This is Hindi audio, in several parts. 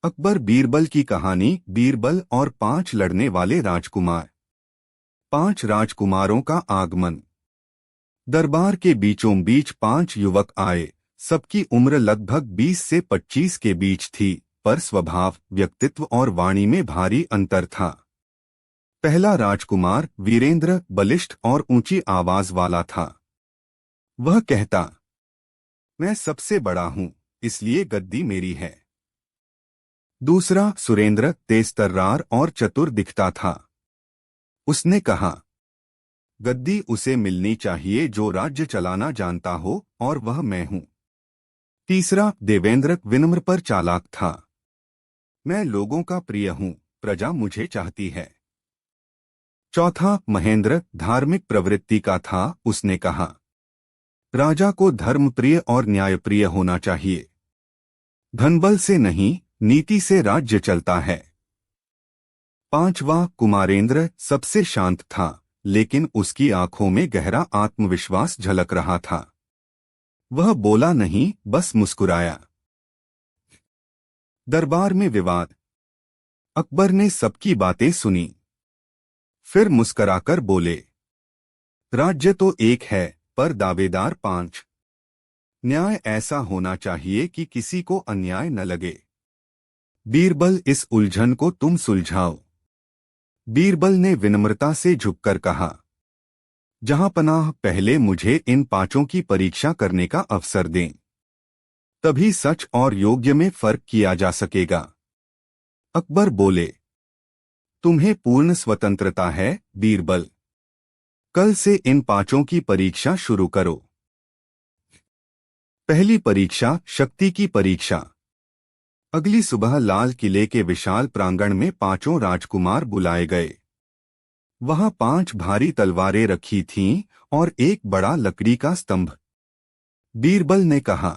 अकबर बीरबल की कहानी। बीरबल और 5 लड़ने वाले राजकुमार। 5 राजकुमारों का आगमन। दरबार के बीचों बीच 5 युवक आए। सबकी उम्र लगभग 20 से 25 के बीच थी, पर स्वभाव, व्यक्तित्व और वाणी में भारी अंतर था। पहला राजकुमार वीरेंद्र बलिष्ठ और ऊंची आवाज वाला था। वह कहता, मैं सबसे बड़ा हूं, इसलिए गद्दी मेरी है। दूसरा सुरेंद्र तेज-तर्रार और चतुर दिखता था। उसने कहा, गद्दी उसे मिलनी चाहिए जो राज्य चलाना जानता हो, और वह मैं हूं। तीसरा देवेंद्र विनम्र पर चालाक था। मैं लोगों का प्रिय हूं, प्रजा मुझे चाहती है। चौथा महेंद्र धार्मिक प्रवृत्ति का था। उसने कहा, राजा को धर्मप्रिय और न्यायप्रिय होना चाहिए। धनबल से नहीं, नीति से राज्य चलता है। पांचवा कुमारेंद्र सबसे शांत था, लेकिन उसकी आंखों में गहरा आत्मविश्वास झलक रहा था। वह बोला नहीं, बस मुस्कुराया। दरबार में विवाद। अकबर ने सबकी बातें सुनी, फिर मुस्कुराकर बोले, राज्य तो एक है, पर दावेदार 5। न्याय ऐसा होना चाहिए कि किसी को अन्याय न लगे। बीरबल, इस उलझन को तुम सुलझाओ। बीरबल ने विनम्रता से झुककर कहा, जहांपनाह, पहले मुझे इन 5 की परीक्षा करने का अवसर दें। तभी सच और योग्य में फर्क किया जा सकेगा। अकबर बोले, तुम्हें पूर्ण स्वतंत्रता है बीरबल। कल से इन 5 की परीक्षा शुरू करो। पहली परीक्षा, शक्ति की परीक्षा। अगली सुबह लाल किले के विशाल प्रांगण में 5 राजकुमार बुलाए गए। वहां 5 भारी तलवारें रखी थीं और एक बड़ा लकड़ी का स्तंभ। बीरबल ने कहा,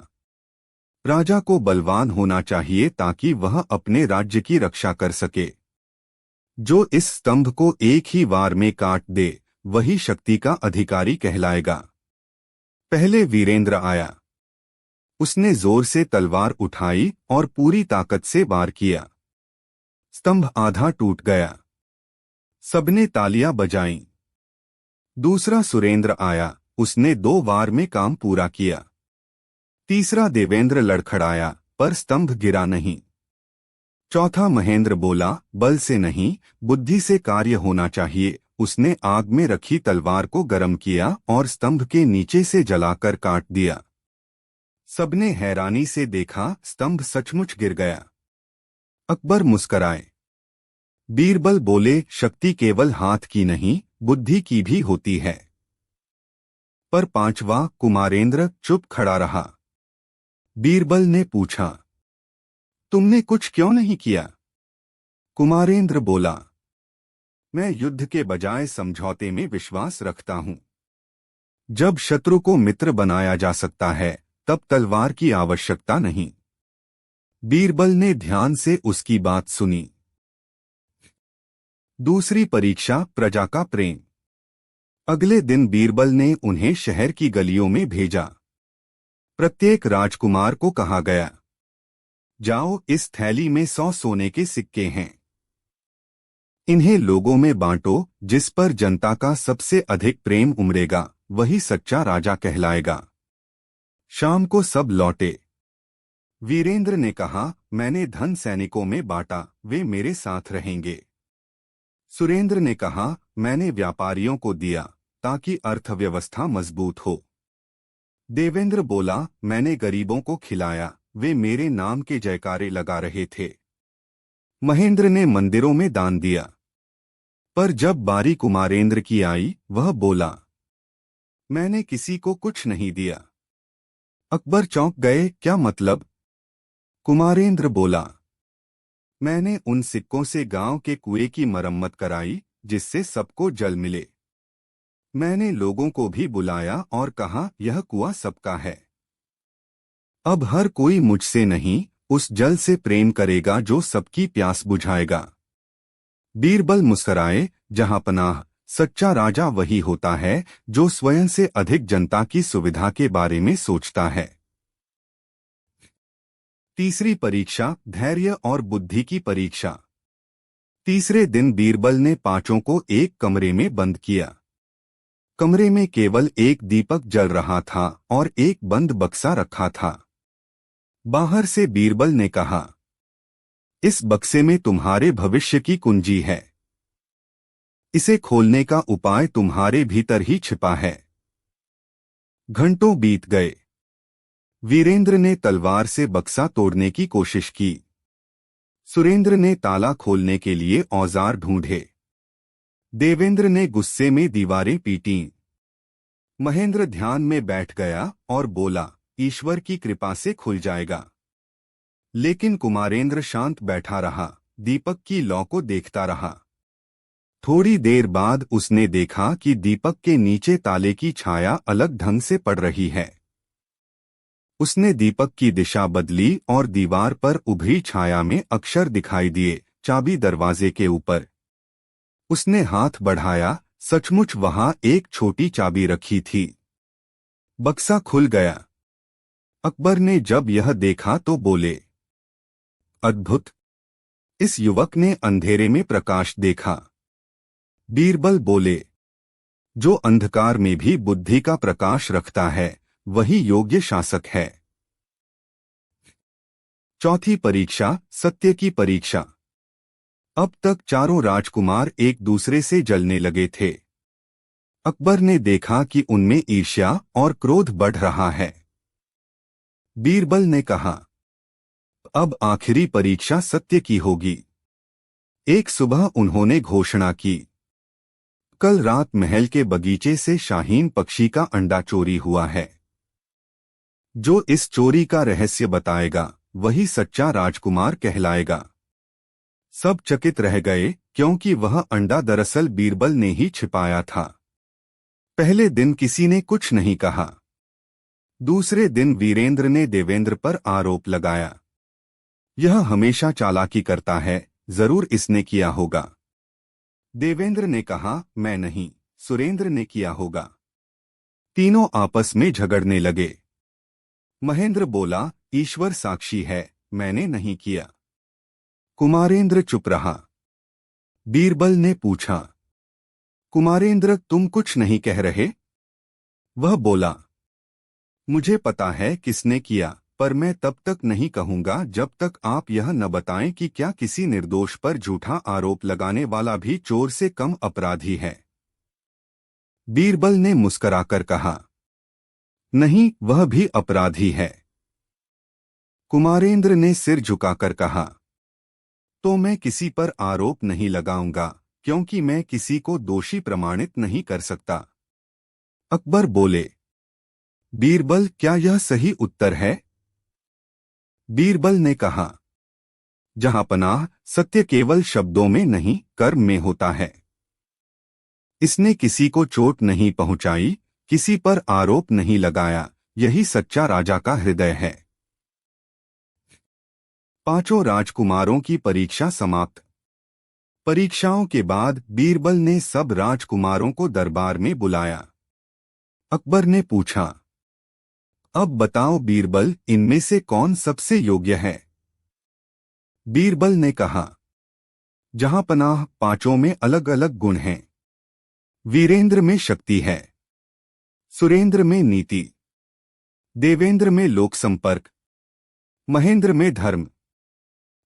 राजा को बलवान होना चाहिए ताकि वह अपने राज्य की रक्षा कर सके। जो इस स्तंभ को एक ही वार में काट दे, वही शक्ति का अधिकारी कहलाएगा। पहले वीरेंद्र आया। उसने जोर से तलवार उठाई और पूरी ताकत से वार किया। स्तंभ आधा टूट गया। सबने तालियां बजाईं। दूसरा सुरेंद्र आया। उसने 2 वार में काम पूरा किया। तीसरा देवेंद्र लड़खड़ाया, पर स्तंभ गिरा नहीं। चौथा महेंद्र बोला, बल से नहीं, बुद्धि से कार्य होना चाहिए। उसने आग में रखी तलवार को गर्म किया और स्तंभ के नीचे से जलाकर काट दिया। सबने हैरानी से देखा, स्तंभ सचमुच गिर गया। अकबर मुस्कराए। बीरबल बोले, शक्ति केवल हाथ की नहीं, बुद्धि की भी होती है। पर 5वां कुमारेंद्र चुप खड़ा रहा। बीरबल ने पूछा, तुमने कुछ क्यों नहीं किया? कुमारेंद्र बोला, मैं युद्ध के बजाय समझौते में विश्वास रखता हूं। जब शत्रु को मित्र बनाया जा सकता है, तब तलवार की आवश्यकता नहीं। बीरबल ने ध्यान से उसकी बात सुनी। दूसरी परीक्षा, प्रजा का प्रेम। अगले दिन बीरबल ने उन्हें शहर की गलियों में भेजा। प्रत्येक राजकुमार को कहा गया, जाओ, इस थैली में 100 सोने के सिक्के हैं। इन्हें लोगों में बांटो। जिस पर जनता का सबसे अधिक प्रेम उमड़ेगा, वही सच्चा राजा कहलाएगा। शाम को सब लौटे। वीरेंद्र ने कहा, मैंने धन सैनिकों में बांटा, वे मेरे साथ रहेंगे। सुरेंद्र ने कहा, मैंने व्यापारियों को दिया, ताकि अर्थव्यवस्था मजबूत हो। देवेंद्र बोला, मैंने गरीबों को खिलाया, वे मेरे नाम के जयकारे लगा रहे थे। महेंद्र ने मंदिरों में दान दिया। पर जब बारी कुमारेंद्र की आई, वह बोला, मैंने किसी को कुछ नहीं दिया। अकबर चौंक गए, क्या मतलब? कुमारेंद्र बोला, मैंने उन सिक्कों से गांव के कुएं की मरम्मत कराई, जिससे सबको जल मिले। मैंने लोगों को भी बुलाया और कहा, यह कुआं सबका है। अब हर कोई मुझसे नहीं, उस जल से प्रेम करेगा जो सबकी प्यास बुझाएगा। बीरबल मुस्कुराए, जहांपनाह, सच्चा राजा वही होता है जो स्वयं से अधिक जनता की सुविधा के बारे में सोचता है। तीसरी परीक्षा, धैर्य और बुद्धि की परीक्षा। तीसरे दिन बीरबल ने पांचों को एक कमरे में बंद किया। कमरे में केवल एक दीपक जल रहा था और एक बंद बक्सा रखा था। बाहर से बीरबल ने कहा, इस बक्से में तुम्हारे भविष्य की कुंजी है। इसे खोलने का उपाय तुम्हारे भीतर ही छिपा है। घंटों बीत गए। वीरेंद्र ने तलवार से बक्सा तोड़ने की कोशिश की। सुरेंद्र ने ताला खोलने के लिए औजार ढूंढे। देवेंद्र ने गुस्से में दीवारें पीटीं। महेंद्र ध्यान में बैठ गया और बोला, ईश्वर की कृपा से खुल जाएगा। लेकिन कुमारेंद्र शांत बैठा रहा, दीपक की लौ को देखता रहा। थोड़ी देर बाद उसने देखा कि दीपक के नीचे ताले की छाया अलग ढंग से पड़ रही है। उसने दीपक की दिशा बदली और दीवार पर उभरी छाया में अक्षर दिखाई दिए, चाबी दरवाजे के ऊपर। उसने हाथ बढ़ाया, सचमुच वहां एक छोटी चाबी रखी थी। बक्सा खुल गया। अकबर ने जब यह देखा तो बोले, अद्भुत! इस युवक ने अंधेरे में प्रकाश देखा। बीरबल बोले, जो अंधकार में भी बुद्धि का प्रकाश रखता है वही योग्य शासक है। चौथी परीक्षा, सत्य की परीक्षा। अब तक चारों राजकुमार एक दूसरे से जलने लगे थे। अकबर ने देखा कि उनमें ईर्ष्या और क्रोध बढ़ रहा है। बीरबल ने कहा, अब आखिरी परीक्षा सत्य की होगी। एक सुबह उन्होंने घोषणा की, कल रात महल के बगीचे से शाहीन पक्षी का अंडा चोरी हुआ है। जो इस चोरी का रहस्य बताएगा वही सच्चा राजकुमार कहलाएगा। सब चकित रह गए क्योंकि वह अंडा दरअसल बीरबल ने ही छिपाया था। पहले दिन किसी ने कुछ नहीं कहा। दूसरे दिन वीरेंद्र ने देवेंद्र पर आरोप लगाया, यह हमेशा चालाकी करता है, जरूर इसने किया होगा। देवेंद्र ने कहा, मैं नहीं, सुरेंद्र ने किया होगा। तीनों आपस में झगड़ने लगे। महेंद्र बोला, ईश्वर साक्षी है, मैंने नहीं किया। कुमारेंद्र चुप रहा। बीरबल ने पूछा, कुमारेंद्र तुम कुछ नहीं कह रहे? वह बोला, मुझे पता है किसने किया, पर मैं तब तक नहीं कहूंगा जब तक आप यह न बताएं कि क्या किसी निर्दोष पर झूठा आरोप लगाने वाला भी चोर से कम अपराधी है। बीरबल ने मुस्कुराकर कहा, नहीं, वह भी अपराधी है। कुमारेंद्र ने सिर झुकाकर कहा, तो मैं किसी पर आरोप नहीं लगाऊंगा क्योंकि मैं किसी को दोषी प्रमाणित नहीं कर सकता। अकबर बोले, बीरबल क्या यह सही उत्तर है? बीरबल ने कहा, जहांपनाह, सत्य केवल शब्दों में नहीं कर्म में होता है। इसने किसी को चोट नहीं पहुंचाई, किसी पर आरोप नहीं लगाया, यही सच्चा राजा का हृदय है। पांचों राजकुमारों की परीक्षा समाप्त। परीक्षाओं के बाद बीरबल ने सब राजकुमारों को दरबार में बुलाया। अकबर ने पूछा, अब बताओ बीरबल, इनमें से कौन सबसे योग्य है? बीरबल ने कहा, जहांपनाह, पांचों में अलग अलग गुण हैं। वीरेंद्र में शक्ति है, सुरेंद्र में नीति, देवेंद्र में लोक संपर्क, महेंद्र में धर्म,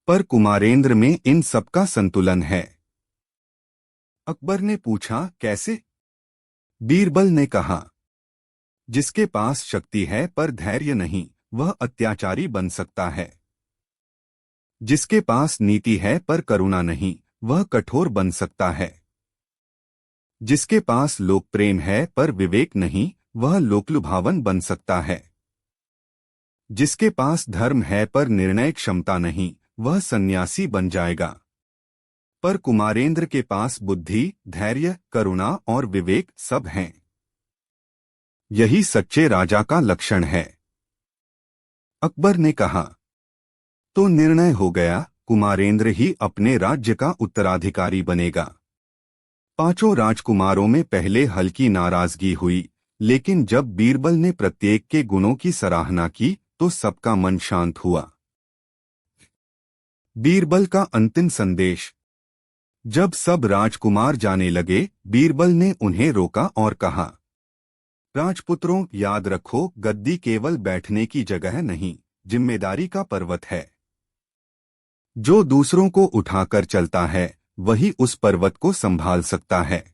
पर कुमारेंद्र में इन सबका संतुलन है। अकबर ने पूछा, कैसे? बीरबल ने कहा, जिसके पास शक्ति है पर धैर्य नहीं, वह अत्याचारी बन सकता है। जिसके पास नीति है पर करुणा नहीं, वह कठोर बन सकता है। जिसके पास लोक प्रेम है पर विवेक नहीं, वह लोकलुभावन बन सकता है। जिसके पास धर्म है पर निर्णय क्षमता नहीं, वह सन्यासी बन जाएगा। पर कुमारेंद्र के पास बुद्धि, धैर्य, करुणा और विवेक सब हैं। यही सच्चे राजा का लक्षण है। अकबर ने कहा, तो निर्णय हो गया, कुमारेंद्र ही अपने राज्य का उत्तराधिकारी बनेगा। पांचों राजकुमारों में पहले हल्की नाराजगी हुई, लेकिन जब बीरबल ने प्रत्येक के गुणों की सराहना की तो सबका मन शांत हुआ। बीरबल का अंतिम संदेश। जब सब राजकुमार जाने लगे, बीरबल ने उन्हें रोका और कहा, राजपुत्रों, याद रखो, गद्दी केवल बैठने की जगह नहीं, जिम्मेदारी का पर्वत है। जो दूसरों को उठाकर चलता है, वही उस पर्वत को संभाल सकता है।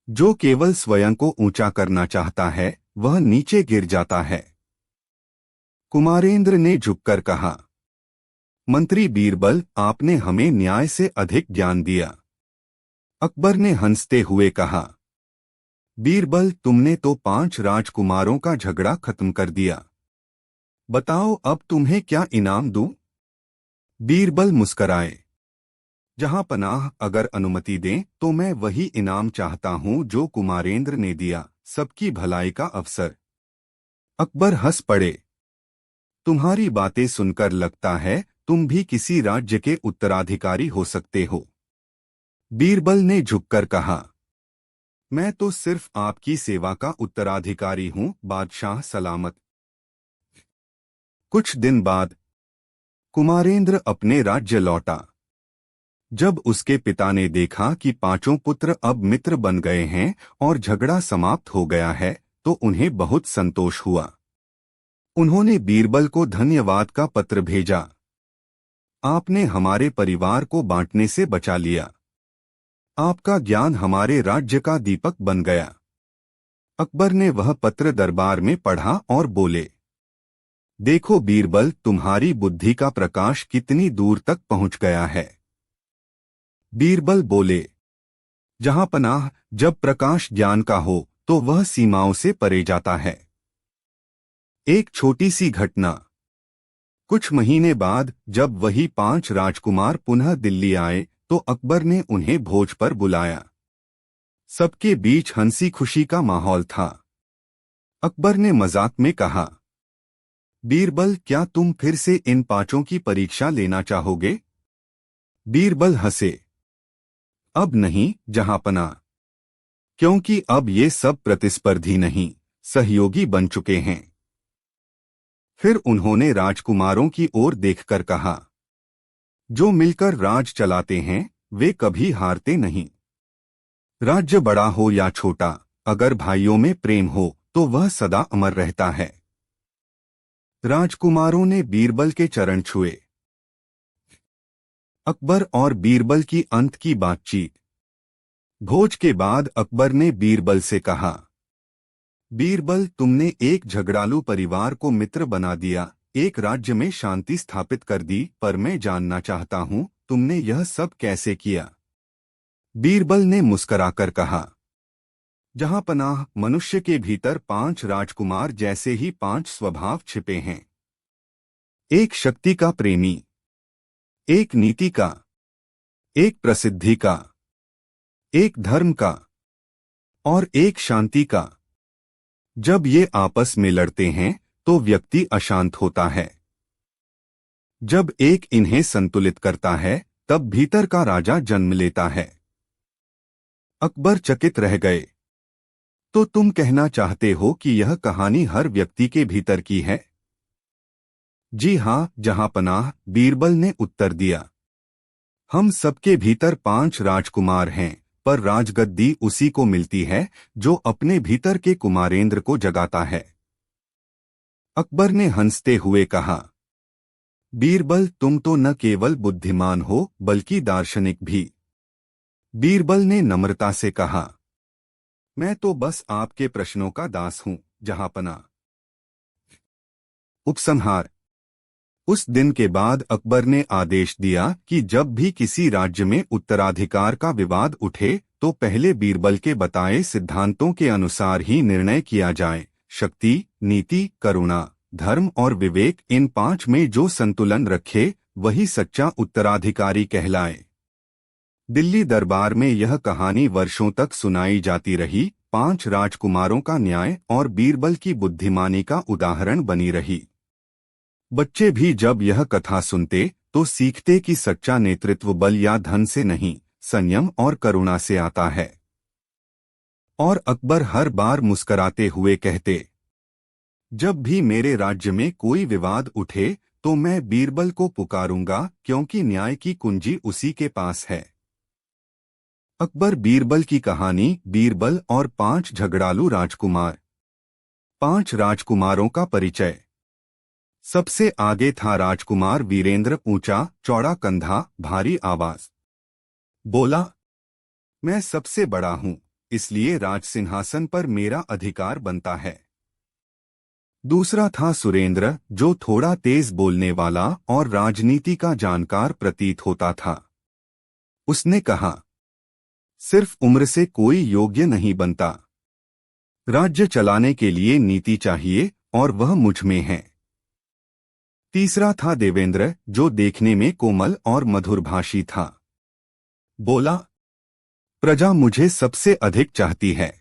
जो केवल स्वयं को ऊंचा करना चाहता है, वह नीचे गिर जाता है। कुमारेंद्र ने झुककर कहा, मंत्री बीरबल, आपने हमें न्याय से अधिक ज्ञान दिया। अकबर ने हंसते हुए कहा, बीरबल, तुमने तो 5 राजकुमारों का झगड़ा खत्म कर दिया। बताओ अब तुम्हें क्या इनाम दूं? बीरबल मुस्कराए। जहां पनाह, अगर अनुमति दें तो मैं वही इनाम चाहता हूं जो कुमारेंद्र ने दिया, सबकी भलाई का अवसर। अकबर हंस पड़े। तुम्हारी बातें सुनकर लगता है तुम भी किसी राज्य के उत्तराधिकारी हो सकते हो। बीरबल ने झुककर कहा, मैं तो सिर्फ आपकी सेवा का उत्तराधिकारी हूं, बादशाह सलामत। कुछ दिन बाद कुमारेंद्र अपने राज्य लौटा। जब उसके पिता ने देखा कि 5 पुत्र अब मित्र बन गए हैं और झगड़ा समाप्त हो गया है, तो उन्हें बहुत संतोष हुआ। उन्होंने बीरबल को धन्यवाद का पत्र भेजा। आपने हमारे परिवार को बांटने से बचा लिया। आपका ज्ञान हमारे राज्य का दीपक बन गया। अकबर ने वह पत्र दरबार में पढ़ा और बोले, देखो बीरबल, तुम्हारी बुद्धि का प्रकाश कितनी दूर तक पहुंच गया है। बीरबल बोले, जहां पनाह, जब प्रकाश ज्ञान का हो तो वह सीमाओं से परे जाता है। एक छोटी सी घटना। कुछ महीने बाद जब वही 5 राजकुमार पुनः दिल्ली आए, तो अकबर ने उन्हें भोज पर बुलाया। सबके बीच हंसी खुशी का माहौल था। अकबर ने मजाक में कहा, बीरबल, क्या तुम फिर से इन 5 की परीक्षा लेना चाहोगे? बीरबल हंसे, अब नहीं जहांपना, क्योंकि अब ये सब प्रतिस्पर्धी नहीं, सहयोगी बन चुके हैं। फिर उन्होंने राजकुमारों की ओर देखकर कहा, जो मिलकर राज चलाते हैं वे कभी हारते नहीं। राज्य बड़ा हो या छोटा, अगर भाइयों में प्रेम हो तो वह सदा अमर रहता है। राजकुमारों ने बीरबल के चरण छुए। अकबर और बीरबल की अंत की बातचीत। भोज के बाद अकबर ने बीरबल से कहा, बीरबल, तुमने एक झगड़ालू परिवार को मित्र बना दिया, एक राज्य में शांति स्थापित कर दी, पर मैं जानना चाहता हूं, तुमने यह सब कैसे किया? बीरबल ने मुस्कराकर कहा, जहां पनाह, मनुष्य के भीतर 5 राजकुमार जैसे ही 5 स्वभाव छिपे हैं। एक शक्ति का प्रेमी, एक नीति का, एक प्रसिद्धि का, एक धर्म का और एक शांति का। जब ये आपस में लड़ते हैं तो व्यक्ति अशांत होता है। जब एक इन्हें संतुलित करता है, तब भीतर का राजा जन्म लेता है। अकबर चकित रह गए। तो तुम कहना चाहते हो कि यह कहानी हर व्यक्ति के भीतर की है? जी हां जहांपनाह, बीरबल ने उत्तर दिया। हम सबके भीतर 5 राजकुमार हैं, पर राजगद्दी उसी को मिलती है जो अपने भीतर के कुमारेंद्र को जगाता है। अकबर ने हंसते हुए कहा, बीरबल, तुम तो न केवल बुद्धिमान हो बल्कि दार्शनिक भी। बीरबल ने नम्रता से कहा, मैं तो बस आपके प्रश्नों का दास हूं जहांपना। उपसंहार। उस दिन के बाद अकबर ने आदेश दिया कि जब भी किसी राज्य में उत्तराधिकार का विवाद उठे तो पहले बीरबल के बताए सिद्धांतों के अनुसार ही निर्णय किया जाए। शक्ति, नीति, करुणा, धर्म और विवेक, इन 5 में जो संतुलन रखे वही सच्चा उत्तराधिकारी कहलाए। दिल्ली दरबार में यह कहानी वर्षों तक सुनाई जाती रही, 5 राजकुमारों का न्याय और बीरबल की बुद्धिमानी का उदाहरण बनी रही। बच्चे भी जब यह कथा सुनते तो सीखते कि सच्चा नेतृत्व बल या धन से नहीं, संयम और करुणा से आता है। और अकबर हर बार मुस्कराते हुए कहते, जब भी मेरे राज्य में कोई विवाद उठे तो मैं बीरबल को पुकारूंगा, क्योंकि न्याय की कुंजी उसी के पास है। अकबर बीरबल की कहानी। बीरबल और 5 झगड़ालू राजकुमार। 5 राजकुमारों का परिचय। सबसे आगे था राजकुमार वीरेंद्र। ऊंचा चौड़ा कंधा, भारी आवाज। बोला, मैं सबसे बड़ा हूं, इसलिए राज सिंहासन पर मेरा अधिकार बनता है। दूसरा था सुरेंद्र, जो थोड़ा तेज बोलने वाला और राजनीति का जानकार प्रतीत होता था। उसने कहा, सिर्फ उम्र से कोई योग्य नहीं बनता। राज्य चलाने के लिए नीति चाहिए, और वह मुझ में है। तीसरा था देवेंद्र, जो देखने में कोमल और मधुरभाषी था। बोला, प्रजा मुझे सबसे अधिक चाहती है।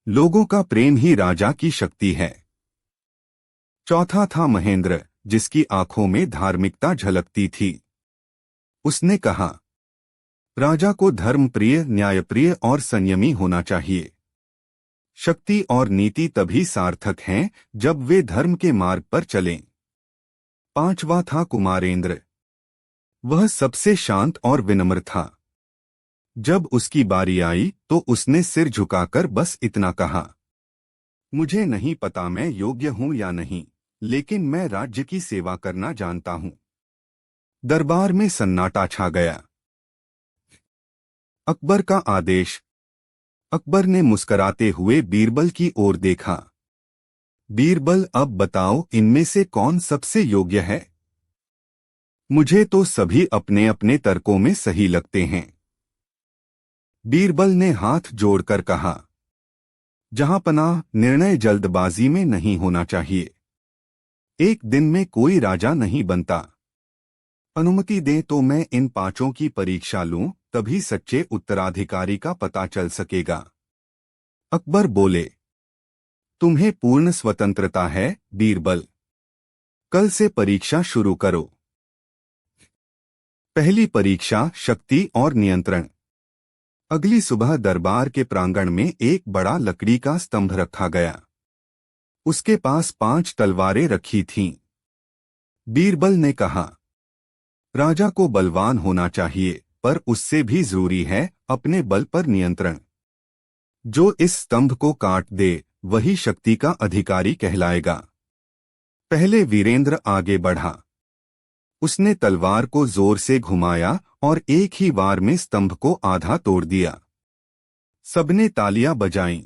लोगों का प्रेम ही राजा की शक्ति है। चौथा था महेंद्र, जिसकी आंखों में धार्मिकता झलकती थी। उसने कहा, राजा को धर्मप्रिय, न्यायप्रिय और संयमी होना चाहिए। शक्ति और नीति तभी सार्थक हैं जब वे धर्म के मार्ग पर चलें। पांचवा था कुमारेंद्र। वह सबसे शांत और विनम्र था। जब उसकी बारी आई तो उसने सिर झुकाकर बस इतना कहा, मुझे नहीं पता मैं योग्य हूं या नहीं, लेकिन मैं राज्य की सेवा करना जानता हूं। दरबार में सन्नाटा छा गया। अकबर का आदेश। अकबर ने मुस्कराते हुए बीरबल की ओर देखा। बीरबल, अब बताओ, इनमें से कौन सबसे योग्य है? मुझे तो सभी अपने अपने तर्कों में सही लगते हैं। बीरबल ने हाथ जोड़कर कहा, जहांपनाह, निर्णय जल्दबाजी में नहीं होना चाहिए। एक दिन में कोई राजा नहीं बनता। अनुमति दें तो मैं इन 5 की परीक्षा लूं, तभी सच्चे उत्तराधिकारी का पता चल सकेगा। अकबर बोले, तुम्हें पूर्ण स्वतंत्रता है बीरबल। कल से परीक्षा शुरू करो। पहली परीक्षा, शक्ति और नियंत्रण। अगली सुबह दरबार के प्रांगण में एक बड़ा लकड़ी का स्तंभ रखा गया। उसके पास 5 तलवारें रखी थीं। बीरबल ने कहा, राजा को बलवान होना चाहिए, पर उससे भी जरूरी है अपने बल पर नियंत्रण। जो इस स्तंभ को काट दे वही शक्ति का अधिकारी कहलाएगा। पहले वीरेंद्र आगे बढ़ा। उसने तलवार को जोर से घुमाया और एक ही वार में स्तंभ को आधा तोड़ दिया। सबने तालियां बजाईं।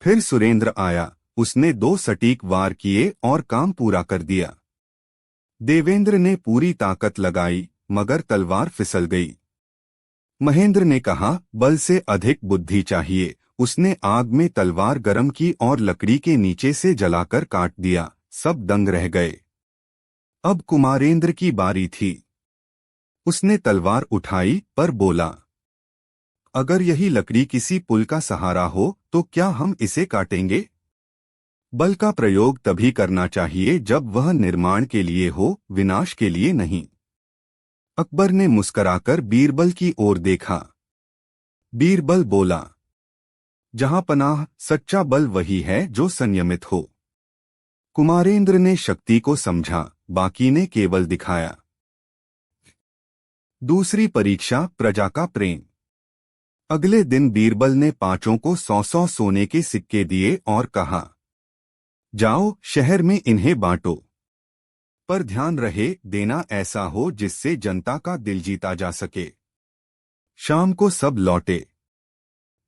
फिर सुरेंद्र आया। उसने 2 सटीक वार किए और काम पूरा कर दिया। देवेंद्र ने पूरी ताकत लगाई, मगर तलवार फिसल गई। महेंद्र ने कहा, बल से अधिक बुद्धि चाहिए। उसने आग में तलवार गर्म की और लकड़ी के नीचे से जलाकर काट दिया। सब दंग रह गए। अब कुमारेंद्र की बारी थी। उसने तलवार उठाई पर बोला, अगर यही लकड़ी किसी पुल का सहारा हो तो क्या हम इसे काटेंगे? बल का प्रयोग तभी करना चाहिए जब वह निर्माण के लिए हो, विनाश के लिए नहीं। अकबर ने मुस्कराकर बीरबल की ओर देखा। बीरबल बोला, जहांपनाह, सच्चा बल वही है जो संयमित हो। कुमारेंद्र ने शक्ति को समझा, बाकी ने केवल दिखाया। दूसरी परीक्षा, प्रजा का प्रेम। अगले दिन बीरबल ने 5 को 100-100 सोने के सिक्के दिए और कहा, जाओ शहर में इन्हें बांटो। पर ध्यान रहे, देना ऐसा हो जिससे जनता का दिल जीता जा सके। शाम को सब लौटे।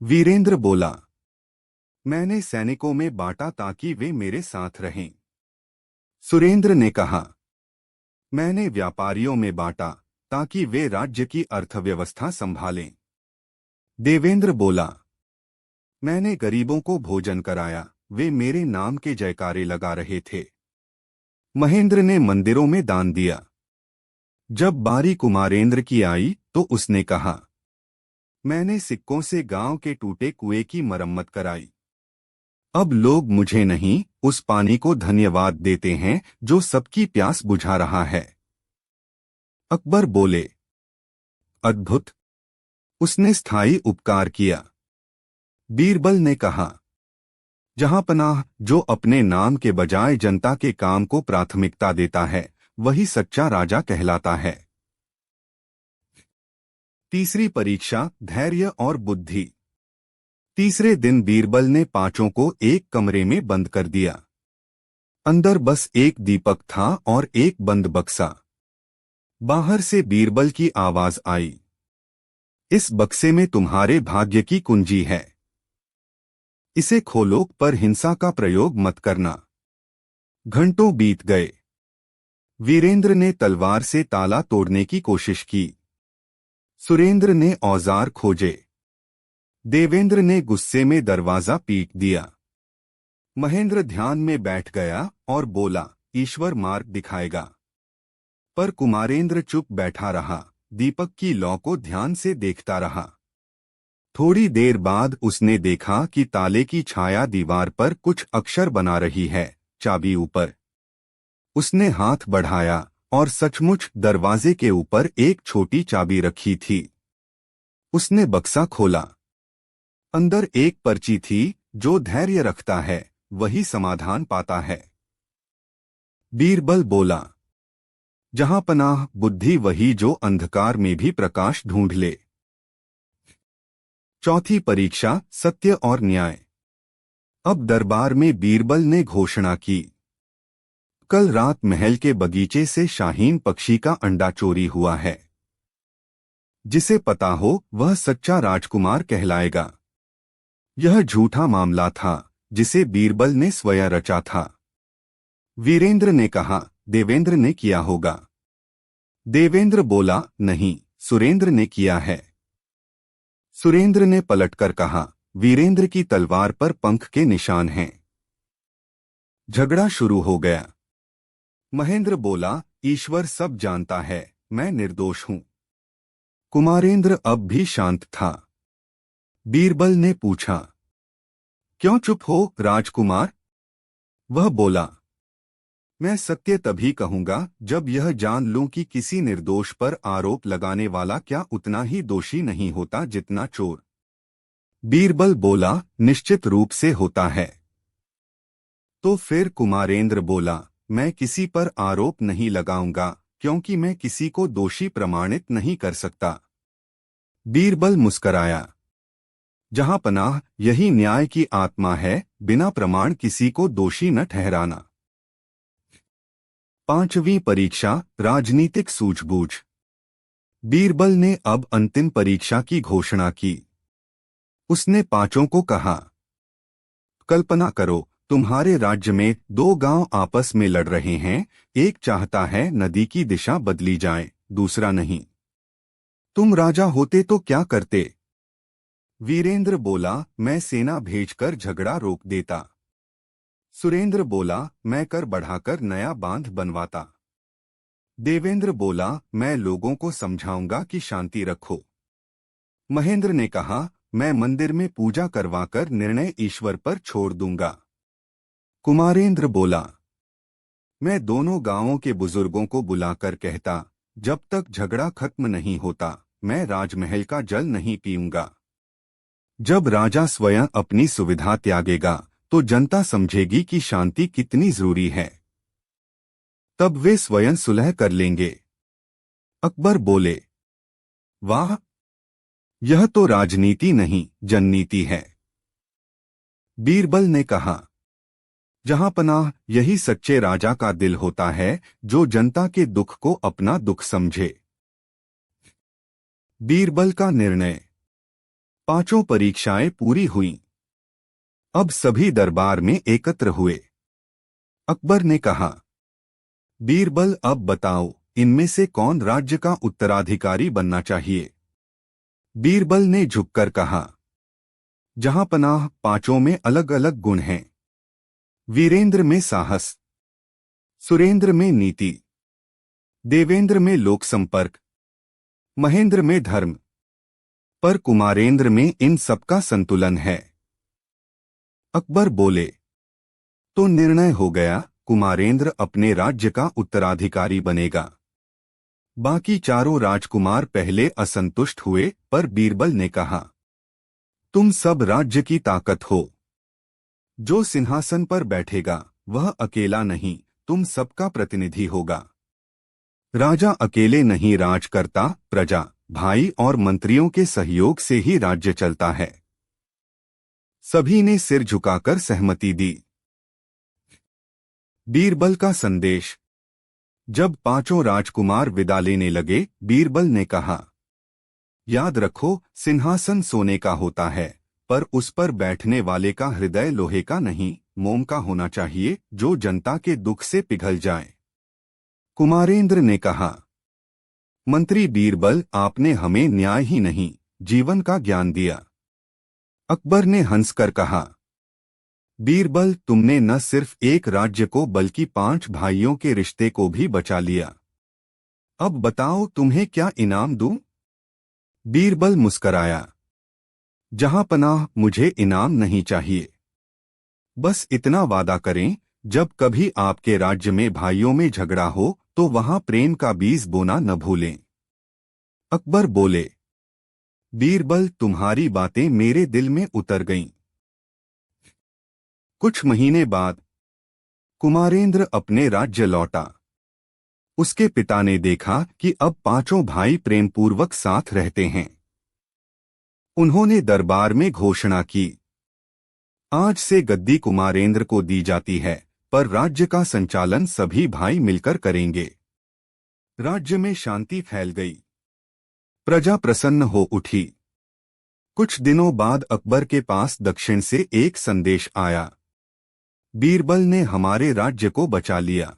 वीरेंद्र बोला, मैंने सैनिकों में बांटा ताकि वे मेरे साथ रहें। सुरेंद्र ने कहा, मैंने व्यापारियों में बांटा ताकि वे राज्य की अर्थव्यवस्था संभालें। देवेंद्र बोला, मैंने गरीबों को भोजन कराया, वे मेरे नाम के जयकारे लगा रहे थे। महेंद्र ने मंदिरों में दान दिया। जब बारी कुमारेंद्र की आई तो उसने कहा, मैंने सिक्कों से गांव के टूटे कुएं की मरम्मत कराई। अब लोग मुझे नहीं, उस पानी को धन्यवाद देते हैं जो सबकी प्यास बुझा रहा है। अकबर बोले, अद्भुत, उसने स्थायी उपकार किया। बीरबल ने कहा, जहां पनाह, जो अपने नाम के बजाय जनता के काम को प्राथमिकता देता है, वही सच्चा राजा कहलाता है। तीसरी परीक्षा, धैर्य और बुद्धि। तीसरे दिन बीरबल ने पांचों को एक कमरे में बंद कर दिया। अंदर बस एक दीपक था और एक बंद बक्सा। बाहर से बीरबल की आवाज आई, इस बक्से में तुम्हारे भाग्य की कुंजी है। इसे खोलो, पर हिंसा का प्रयोग मत करना। घंटों बीत गए। वीरेंद्र ने तलवार से ताला तोड़ने की कोशिश की। सुरेंद्र ने औजार खोजे। देवेंद्र ने गुस्से में दरवाजा पीट दिया। महेंद्र ध्यान में बैठ गया और बोला, ईश्वर मार्ग दिखाएगा। पर कुमारेंद्र चुप बैठा रहा, दीपक की लौ को ध्यान से देखता रहा। थोड़ी देर बाद उसने देखा कि ताले की छाया दीवार पर कुछ अक्षर बना रही है, चाबी ऊपर। उसने हाथ बढ़ाया और सचमुच दरवाजे के ऊपर एक छोटी चाबी रखी थी। उसने बक्सा खोला। अंदर एक पर्ची थी, जो धैर्य रखता है वही समाधान पाता है। बीरबल बोला, जहां पनाह, बुद्धि वही जो अंधकार में भी प्रकाश ढूंढ ले। चौथी परीक्षा, सत्य और न्याय। अब दरबार में बीरबल ने घोषणा की, कल रात महल के बगीचे से शाहीन पक्षी का अंडा चोरी हुआ है। जिसे पता हो वह सच्चा राजकुमार कहलाएगा। यह झूठा मामला था जिसे बीरबल ने स्वयं रचा था। वीरेंद्र ने कहा, देवेंद्र ने किया होगा। देवेंद्र बोला, नहीं, सुरेंद्र ने किया है। सुरेंद्र ने पलटकर कहा, वीरेंद्र की तलवार पर पंख के निशान हैं। झगड़ा शुरू हो गया। महेंद्र बोला, ईश्वर सब जानता है, मैं निर्दोष हूं। कुमारेंद्र अब भी शांत था। बीरबल ने पूछा, क्यों चुप हो राजकुमार? वह बोला, मैं सत्य तभी कहूंगा जब यह जान लूं कि किसी निर्दोष पर आरोप लगाने वाला क्या उतना ही दोषी नहीं होता जितना चोर। बीरबल बोला, निश्चित रूप से होता है। तो फिर कुमारेंद्र बोला, मैं किसी पर आरोप नहीं लगाऊंगा, क्योंकि मैं किसी को दोषी प्रमाणित नहीं कर सकता। बीरबल मुस्कराया, जहां पनाह, यही न्याय की आत्मा है, बिना प्रमाण किसी को दोषी न ठहराना। पांचवी परीक्षा, राजनीतिक सूझबूझ। बीरबल ने अब अंतिम परीक्षा की घोषणा की। उसने पांचों को कहा, कल्पना करो, तुम्हारे राज्य में दो गांव आपस में लड़ रहे हैं। एक चाहता है नदी की दिशा बदली जाए, दूसरा नहीं। तुम राजा होते तो क्या करते? वीरेंद्र बोला, मैं सेना भेजकर झगड़ा रोक देता। सुरेंद्र बोला, मैं कर बढ़ाकर नया बांध बनवाता। देवेंद्र बोला, मैं लोगों को समझाऊंगा कि शांति रखो। महेंद्र ने कहा, मैं मंदिर में पूजा करवाकर निर्णय ईश्वर पर छोड़ दूंगा। कुमारेंद्र बोला, मैं दोनों गांवों के बुजुर्गों को बुलाकर कहता, जब तक झगड़ा खत्म नहीं होता मैं राजमहल का जल नहीं पीऊंगा। जब राजा स्वयं अपनी सुविधा त्यागेगा तो जनता समझेगी कि शांति कितनी जरूरी है। तब वे स्वयं सुलह कर लेंगे। अकबर बोले, वाह, यह तो राजनीति नहीं जननीति है। बीरबल ने कहा, जहां पनाह, यही सच्चे राजा का दिल होता है, जो जनता के दुख को अपना दुख समझे। बीरबल का निर्णय। पांचों परीक्षाएं पूरी हुईं। अब सभी दरबार में एकत्र हुए। अकबर ने कहा, बीरबल, अब बताओ, इनमें से कौन राज्य का उत्तराधिकारी बनना चाहिए? बीरबल ने झुककर कहा, जहां पनाह, पांचों में अलग अलग गुण हैं। वीरेंद्र में साहस, सुरेंद्र में नीति, देवेंद्र में लोक संपर्क, महेंद्र में धर्म, पर कुमारेंद्र में इन सबका संतुलन है। अकबर बोले, तो निर्णय हो गया, कुमारेंद्र अपने राज्य का उत्तराधिकारी बनेगा। बाकी चारों राजकुमार पहले असंतुष्ट हुए, पर बीरबल ने कहा, तुम सब राज्य की ताकत हो। जो सिंहासन पर बैठेगा वह अकेला नहीं, तुम सबका प्रतिनिधि होगा। राजा अकेले नहीं राज करता, प्रजा, भाई और मंत्रियों के सहयोग से ही राज्य चलता है। सभी ने सिर झुकाकर सहमति दी। बीरबल का संदेश। जब पांचों राजकुमार विदा लेने लगे, बीरबल ने कहा, याद रखो, सिंहासन सोने का होता है, पर उस पर बैठने वाले का हृदय लोहे का नहीं, मोम का होना चाहिए, जो जनता के दुख से पिघल जाए। कुमारेंद्र ने कहा, मंत्री बीरबल, आपने हमें न्याय ही नहीं, जीवन का ज्ञान दिया। अकबर ने हंसकर कहा, बीरबल, तुमने न सिर्फ एक राज्य को बल्कि 5 भाइयों के रिश्ते को भी बचा लिया। अब बताओ, तुम्हें क्या इनाम दूं? बीरबल मुस्कराया, जहां पनाह, मुझे इनाम नहीं चाहिए। बस इतना वादा करें, जब कभी आपके राज्य में भाइयों में झगड़ा हो तो वहां प्रेम का बीज बोना न भूलें। अकबर बोले, बीरबल, तुम्हारी बातें मेरे दिल में उतर गईं। कुछ महीने बाद कुमारेंद्र अपने राज्य लौटा। उसके पिता ने देखा कि अब पांचों भाई प्रेमपूर्वक साथ रहते हैं। उन्होंने दरबार में घोषणा की, आज से गद्दी कुमारेंद्र को दी जाती है, पर राज्य का संचालन सभी भाई मिलकर करेंगे। राज्य में शांति फैल गई। प्रजा प्रसन्न हो उठी। कुछ दिनों बाद अकबर के पास दक्षिण से एक संदेश आया। बीरबल ने हमारे राज्य को बचा लिया।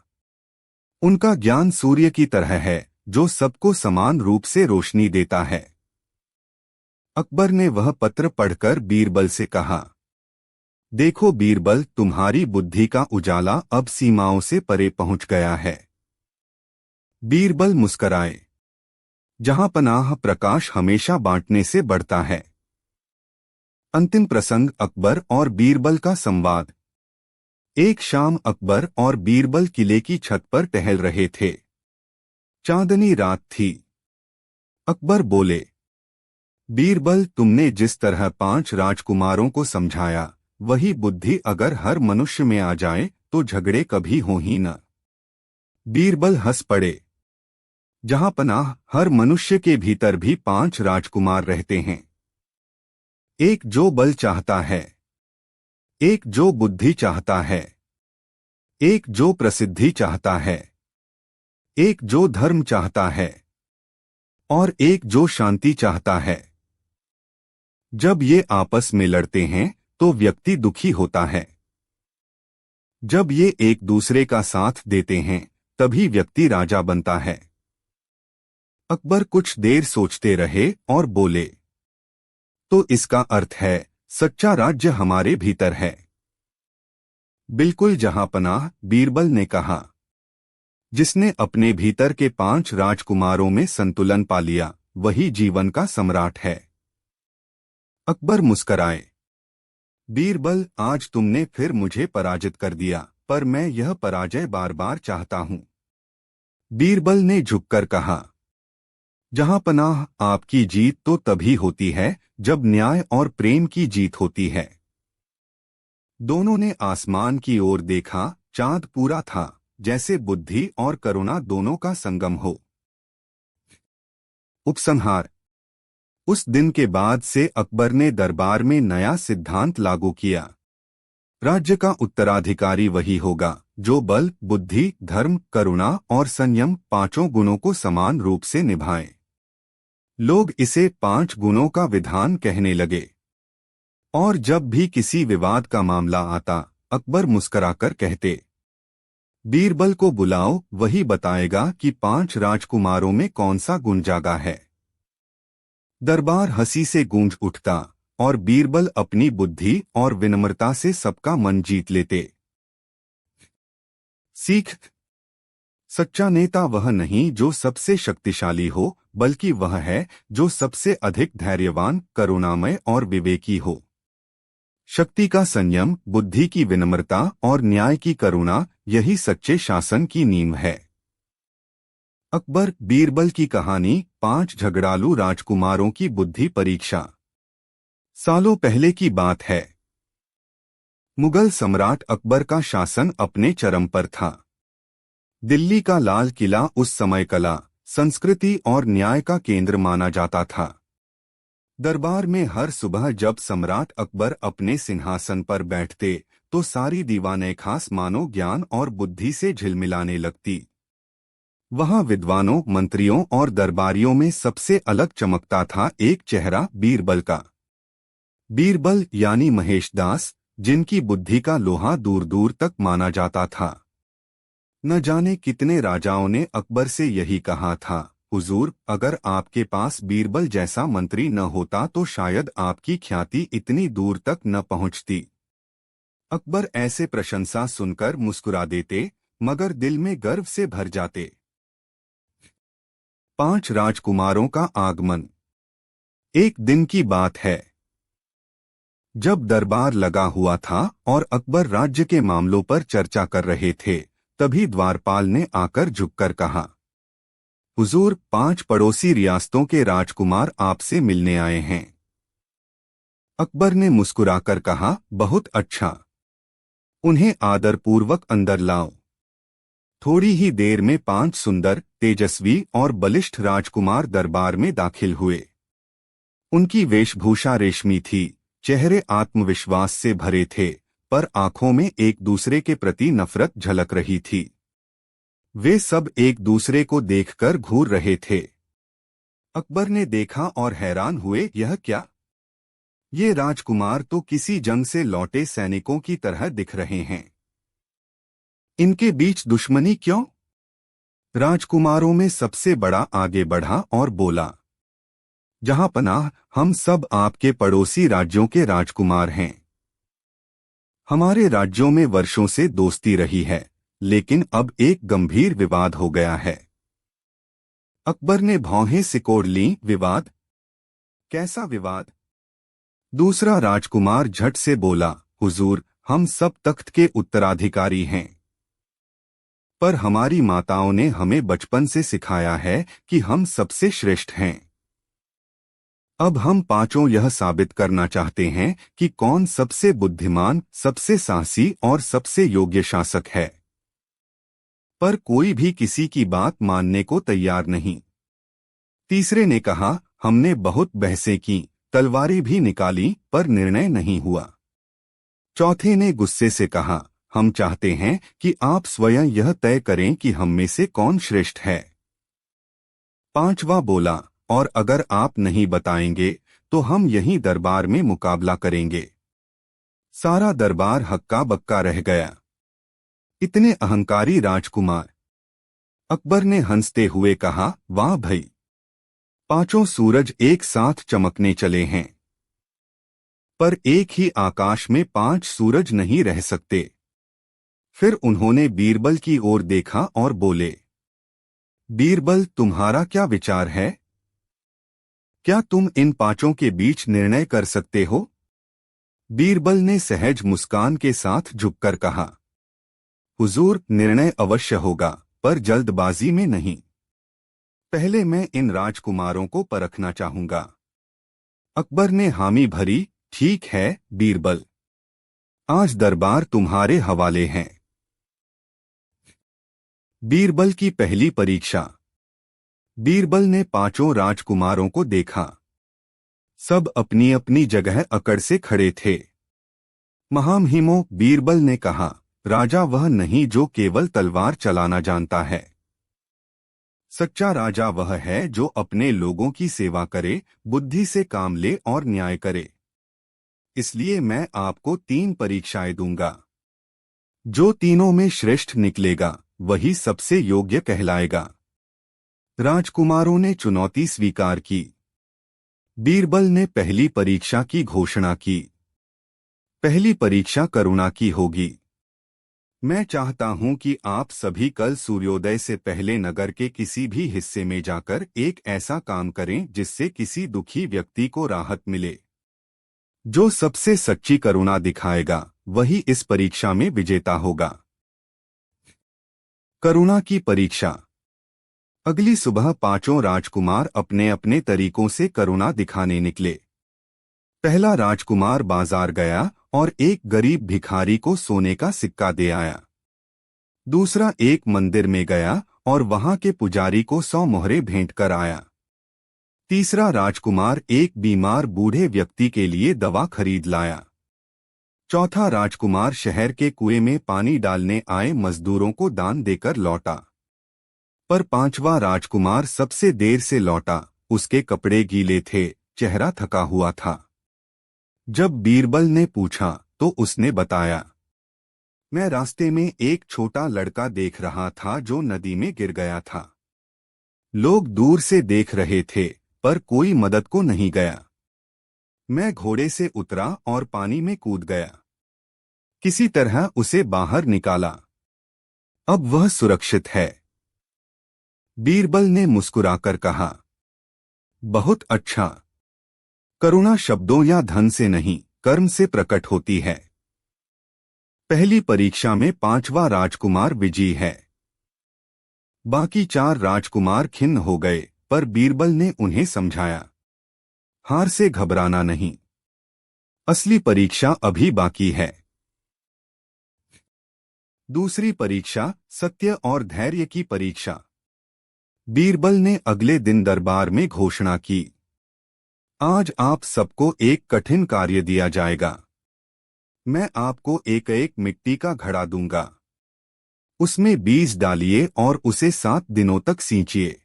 उनका ज्ञान सूर्य की तरह है, जो सबको समान रूप से रोशनी देता है। अकबर ने वह पत्र पढ़कर बीरबल से कहा, देखो बीरबल, तुम्हारी बुद्धि का उजाला अब सीमाओं से परे पहुंच गया है। बीरबल मुस्कराए, जहां पनाह, प्रकाश हमेशा बांटने से बढ़ता है। अंतिम प्रसंग, अकबर और बीरबल का संवाद। एक शाम अकबर और बीरबल किले की छत पर टहल रहे थे। चांदनी रात थी। अकबर बोले, बीरबल, तुमने जिस तरह 5 राजकुमारों को समझाया, वही बुद्धि अगर हर मनुष्य में आ जाए तो झगड़े कभी हो ही न। बीरबल हंस पड़े, जहां पनाह, हर मनुष्य के भीतर भी 5 राजकुमार रहते हैं। एक जो बल चाहता है, एक जो बुद्धि चाहता है, एक जो प्रसिद्धि चाहता है, एक जो धर्म चाहता है, और एक जो शांति चाहता है। जब ये आपस में लड़ते हैं तो व्यक्ति दुखी होता है। जब ये एक दूसरे का साथ देते हैं तभी व्यक्ति राजा बनता है। अकबर कुछ देर सोचते रहे और बोले, तो इसका अर्थ है सच्चा राज्य हमारे भीतर है। बिल्कुल जहांपनाह, बीरबल ने कहा, जिसने अपने भीतर के 5 राजकुमारों में संतुलन पा लिया, वही जीवन का सम्राट है। अकबर मुस्कराए, बीरबल, आज तुमने फिर मुझे पराजित कर दिया, पर मैं यह पराजय बार बार चाहता हूं। बीरबल ने झुककर कहा, जहांपनाह, आपकी जीत तो तभी होती है जब न्याय और प्रेम की जीत होती है। दोनों ने आसमान की ओर देखा। चांद पूरा था, जैसे बुद्धि और करुणा दोनों का संगम हो। उपसंहार। उस दिन के बाद से अकबर ने दरबार में नया सिद्धांत लागू किया। राज्य का उत्तराधिकारी वही होगा जो बल, बुद्धि, धर्म, करुणा और संयम 5 गुणों को समान रूप से निभाए। लोग इसे 5 गुणों का विधान कहने लगे। और जब भी किसी विवाद का मामला आता, अकबर मुस्कुराकर कहते, बीरबल को बुलाओ, वही बताएगा कि 5 राजकुमारों में कौन सा गुण जागा है। दरबार हंसी से गूंज उठता और बीरबल अपनी बुद्धि और विनम्रता से सबका मन जीत लेते। सीख। सच्चा नेता वह नहीं जो सबसे शक्तिशाली हो, बल्कि वह है जो सबसे अधिक धैर्यवान, करुणामय और विवेकी हो। शक्ति का संयम, बुद्धि की विनम्रता और न्याय की करुणा, यही सच्चे शासन की नींव है। अकबर बीरबल की कहानी। 5 झगड़ालू राजकुमारों की बुद्धि परीक्षा। सालों पहले की बात है। मुगल सम्राट अकबर का शासन अपने चरम पर था। दिल्ली का लाल किला उस समय कला, संस्कृति और न्याय का केंद्र माना जाता था। दरबार में हर सुबह जब सम्राट अकबर अपने सिंहासन पर बैठते तो सारी दीवानें खास मानो ज्ञान और बुद्धि से झिलमिलाने लगती। वहां विद्वानों, मंत्रियों और दरबारियों में सबसे अलग चमकता था एक चेहरा, बीरबल का। बीरबल यानी महेशदास, जिनकी बुद्धि का लोहा दूर दूर तक माना जाता था। न जाने कितने राजाओं ने अकबर से यही कहा था, हुजूर, अगर आपके पास बीरबल जैसा मंत्री न होता तो शायद आपकी ख्याति इतनी दूर तक न पहुंचती। अकबर ऐसे प्रशंसा सुनकर मुस्कुरा देते, मगर दिल में गर्व से भर जाते। 5 राजकुमारों का आगमन। एक दिन की बात है, जब दरबार लगा हुआ था और अकबर राज्य के मामलों पर चर्चा कर रहे थे, तभी द्वारपाल ने आकर झुककर कहा, हुजूर, 5 पड़ोसी रियासतों के राजकुमार आपसे मिलने आए हैं। अकबर ने मुस्कुराकर कहा, बहुत अच्छा, उन्हें आदरपूर्वक अंदर लाओ। थोड़ी ही देर में 5 सुंदर, तेजस्वी और बलिष्ठ राजकुमार दरबार में दाखिल हुए। उनकी वेशभूषा रेशमी थी, चेहरे आत्मविश्वास से भरे थे, पर आंखों में एक दूसरे के प्रति नफरत झलक रही थी। वे सब एक दूसरे को देखकर घूर रहे थे। अकबर ने देखा और हैरान हुए, यह क्या? ये राजकुमार तो किसी जंग से लौटे सैनिकों की तरह दिख रहे हैं। इनके बीच दुश्मनी क्यों? राजकुमारों में सबसे बड़ा आगे बढ़ा और बोला, जहां पनाह, हम सब आपके पड़ोसी राज्यों के राजकुमार हैं। हमारे राज्यों में वर्षों से दोस्ती रही है, लेकिन अब एक गंभीर विवाद हो गया है। अकबर ने भौहें सिकोड़ लीं, विवाद? कैसा विवाद? दूसरा राजकुमार झट से बोला, हुजूर, हम सब तख्त के उत्तराधिकारी हैं, पर हमारी माताओं ने हमें बचपन से सिखाया है कि हम सबसे श्रेष्ठ हैं। अब हम पांचों यह साबित करना चाहते हैं कि कौन सबसे बुद्धिमान, सबसे साहसी और सबसे योग्य शासक है। पर कोई भी किसी की बात मानने को तैयार नहीं। तीसरे ने कहा, हमने बहुत बहसें की, तलवारें भी निकाली, पर निर्णय नहीं हुआ। चौथे ने गुस्से से कहा, हम चाहते हैं कि आप स्वयं यह तय करें कि हम में से कौन श्रेष्ठ है। पांचवा बोला, और अगर आप नहीं बताएंगे तो हम यहीं दरबार में मुकाबला करेंगे। सारा दरबार हक्का बक्का रह गया। इतने अहंकारी राजकुमार। अकबर ने हंसते हुए कहा, वाह भई, पांचों सूरज एक साथ चमकने चले हैं। पर एक ही आकाश में 5 सूरज नहीं रह सकते। फिर उन्होंने बीरबल की ओर देखा और बोले, बीरबल, तुम्हारा क्या विचार है? क्या तुम इन पांचों के बीच निर्णय कर सकते हो? बीरबल ने सहज मुस्कान के साथ झुककर कहा, हुजूर, निर्णय अवश्य होगा, पर जल्दबाजी में नहीं। पहले मैं इन राजकुमारों को परखना चाहूंगा। अकबर ने हामी भरी, ठीक है बीरबल, आज दरबार तुम्हारे हवाले है। बीरबल की पहली परीक्षा। बीरबल ने पांचों राजकुमारों को देखा। सब अपनी अपनी जगह अकड़ से खड़े थे। महामहिमों, बीरबल ने कहा, राजा वह नहीं जो केवल तलवार चलाना जानता है। सच्चा राजा वह है जो अपने लोगों की सेवा करे, बुद्धि से काम ले और न्याय करे। इसलिए मैं आपको 3 परीक्षाएं दूंगा। जो तीनों में श्रेष्ठ निकलेगा वही सबसे योग्य कहलाएगा। राजकुमारों ने चुनौती स्वीकार की। बीरबल ने पहली परीक्षा की घोषणा की। पहली परीक्षा करुणा की होगी। मैं चाहता हूं कि आप सभी कल सूर्योदय से पहले नगर के किसी भी हिस्से में जाकर एक ऐसा काम करें जिससे किसी दुखी व्यक्ति को राहत मिले। जो सबसे सच्ची करुणा दिखाएगा वही इस परीक्षा में विजेता होगा। करुणा की परीक्षा। अगली सुबह पांचों राजकुमार अपने अपने तरीकों से करुणा दिखाने निकले। पहला राजकुमार बाजार गया और एक गरीब भिखारी को सोने का सिक्का दे आया। दूसरा एक मंदिर में गया और वहां के पुजारी को 100 मोहरे भेंट कर आया। तीसरा राजकुमार एक बीमार बूढ़े व्यक्ति के लिए दवा खरीद लाया। चौथा राजकुमार शहर के कुएं में पानी डालने आए मजदूरों को दान देकर लौटा। पर पांचवा राजकुमार सबसे देर से लौटा। उसके कपड़े गीले थे, चेहरा थका हुआ था। जब बीरबल ने पूछा तो उसने बताया, मैं रास्ते में एक छोटा लड़का देख रहा था जो नदी में गिर गया था। लोग दूर से देख रहे थे पर कोई मदद को नहीं गया। मैं घोड़े से उतरा और पानी में कूद गया। किसी तरह उसे बाहर निकाला। अब वह सुरक्षित है। बीरबल ने मुस्कुराकर कहा, बहुत अच्छा। करुणा शब्दों या धन से नहीं, कर्म से प्रकट होती है। पहली परीक्षा में पांचवा राजकुमार विजयी है। बाकी 4 राजकुमार खिन्न हो गए, पर बीरबल ने उन्हें समझाया, हार से घबराना नहीं, असली परीक्षा अभी बाकी है। दूसरी परीक्षा, सत्य और धैर्य की परीक्षा। बीरबल ने अगले दिन दरबार में घोषणा की, आज आप सबको एक कठिन कार्य दिया जाएगा। मैं आपको एक एक मिट्टी का घड़ा दूंगा। उसमें बीज डालिए और उसे 7 दिनों तक सींचिए।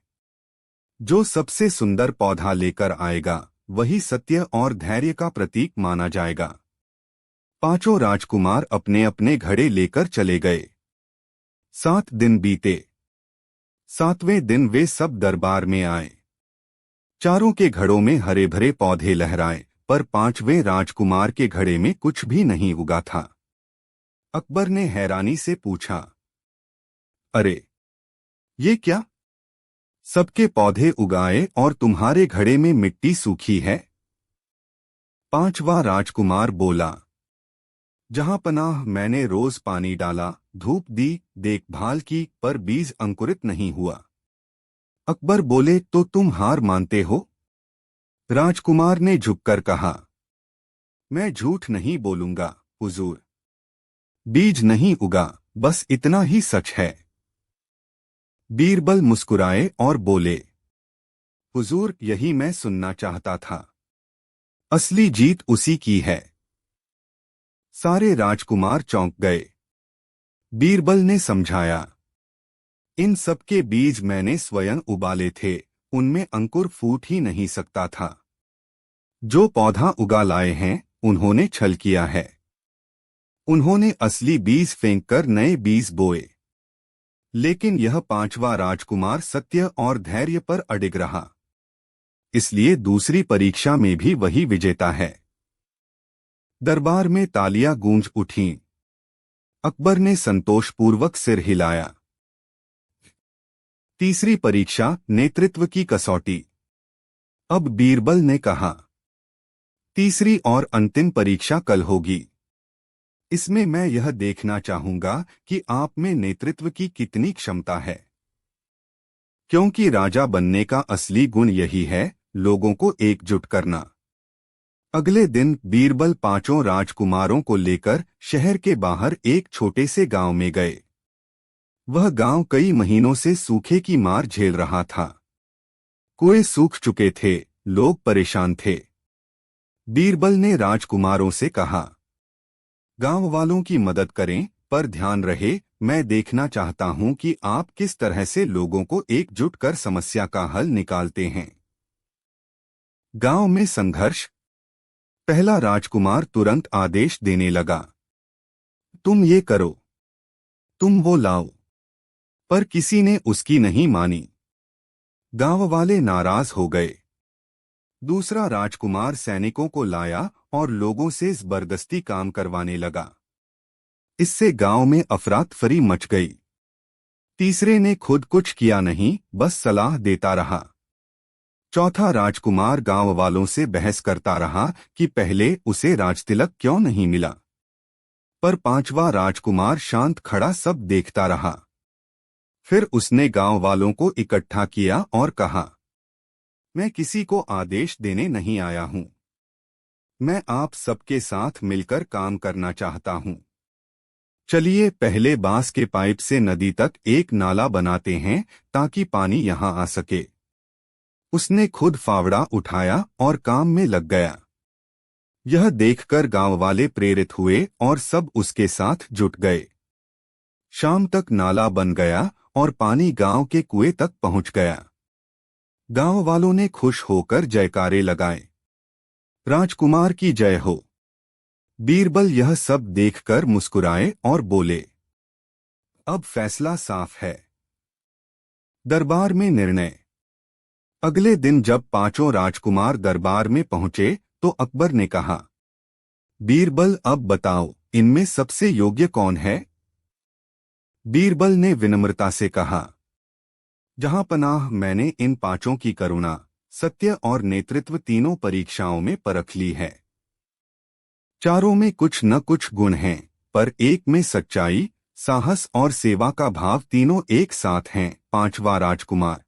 जो सबसे सुंदर पौधा लेकर आएगा वही सत्य और धैर्य का प्रतीक माना जाएगा। पांचों राजकुमार अपने अपने घड़े लेकर चले गए। 7 दिन बीते। 7वें दिन वे सब दरबार में आए। चारों के घड़ों में हरे भरे पौधे लहराए, पर 5वें राजकुमार के घड़े में कुछ भी नहीं उगा था। अकबर ने हैरानी से पूछा, अरे ये क्या? सबके पौधे उगाए और तुम्हारे घड़े में मिट्टी सूखी है। 5वां राजकुमार बोला, जहां पनाह मैंने रोज पानी डाला, धूप दी, देखभाल की, पर बीज अंकुरित नहीं हुआ। अकबर बोले, तो तुम हार मानते हो? राजकुमार ने झुककर कहा, मैं झूठ नहीं बोलूंगा हुजूर। बीज नहीं उगा, बस इतना ही सच है। बीरबल मुस्कुराए और बोले, हुजूर, यही मैं सुनना चाहता था। असली जीत उसी की है। सारे राजकुमार चौंक गए। बीरबल ने समझाया, इन सबके बीज मैंने स्वयं उबाले थे, उनमें अंकुर फूट ही नहीं सकता था। जो पौधा उगा लाए हैं उन्होंने छल किया है। उन्होंने असली बीज फेंककर नए बीज बोए। लेकिन यह 5वां राजकुमार सत्य और धैर्य पर अडिग रहा। इसलिए दूसरी परीक्षा में भी वही विजेता है। दरबार में तालियां गूंज उठीं। अकबर ने संतोषपूर्वक सिर हिलाया। तीसरी परीक्षा, नेतृत्व की कसौटी। अब बीरबल ने कहा, तीसरी और अंतिम परीक्षा कल होगी। इसमें मैं यह देखना चाहूंगा कि आप में नेतृत्व की कितनी क्षमता है। क्योंकि राजा बनने का असली गुण यही है, लोगों को एकजुट करना। अगले दिन बीरबल 5 राजकुमारों को लेकर शहर के बाहर एक छोटे से गांव में गए। वह गांव कई महीनों से सूखे की मार झेल रहा था। कुएं सूख चुके थे, लोग परेशान थे। बीरबल ने राजकुमारों से कहा, गांव वालों की मदद करें, पर ध्यान रहे, मैं देखना चाहता हूं कि आप किस तरह से लोगों को एकजुट कर समस्या का हल निकालते हैं। गांव में संघर्ष। पहला राजकुमार तुरंत आदेश देने लगा, तुम ये करो, तुम वो लाओ। पर किसी ने उसकी नहीं मानी। गांव वाले नाराज हो गए। दूसरा राजकुमार सैनिकों को लाया और लोगों से जबरदस्ती काम करवाने लगा। इससे गांव में अफरातफरी मच गई। तीसरे ने खुद कुछ किया नहीं, बस सलाह देता रहा। चौथा राजकुमार गांव वालों से बहस करता रहा कि पहले उसे राजतिलक क्यों नहीं मिला। पर 5वां राजकुमार शांत खड़ा सब देखता रहा। फिर उसने गांव वालों को इकट्ठा किया और कहा, मैं किसी को आदेश देने नहीं आया हूं। मैं आप सबके साथ मिलकर काम करना चाहता हूँ। चलिए पहले बांस के पाइप से नदी तक एक नाला बनाते हैं ताकि पानी यहाँ आ सके। उसने खुद फावड़ा उठाया और काम में लग गया। यह देखकर गांव वाले प्रेरित हुए और सब उसके साथ जुट गए। शाम तक नाला बन गया और पानी गांव के कुएं तक पहुंच गया। गांव वालों ने खुश होकर जयकारे लगाए, राजकुमार की जय हो। बीरबल यह सब देखकर मुस्कुराए और बोले, अब फैसला साफ है। दरबार में निर्णय। अगले दिन जब पांचों राजकुमार दरबार में पहुंचे तो अकबर ने कहा, बीरबल अब बताओ इनमें सबसे योग्य कौन है? बीरबल ने विनम्रता से कहा, जहांपनाह मैंने इन पांचों की करुणा, सत्य और नेतृत्व तीनों परीक्षाओं में परख ली है। चारों में कुछ न कुछ गुण हैं, पर एक में सच्चाई, साहस और सेवा का भाव तीनों एक साथ हैं। पांचवा राजकुमार।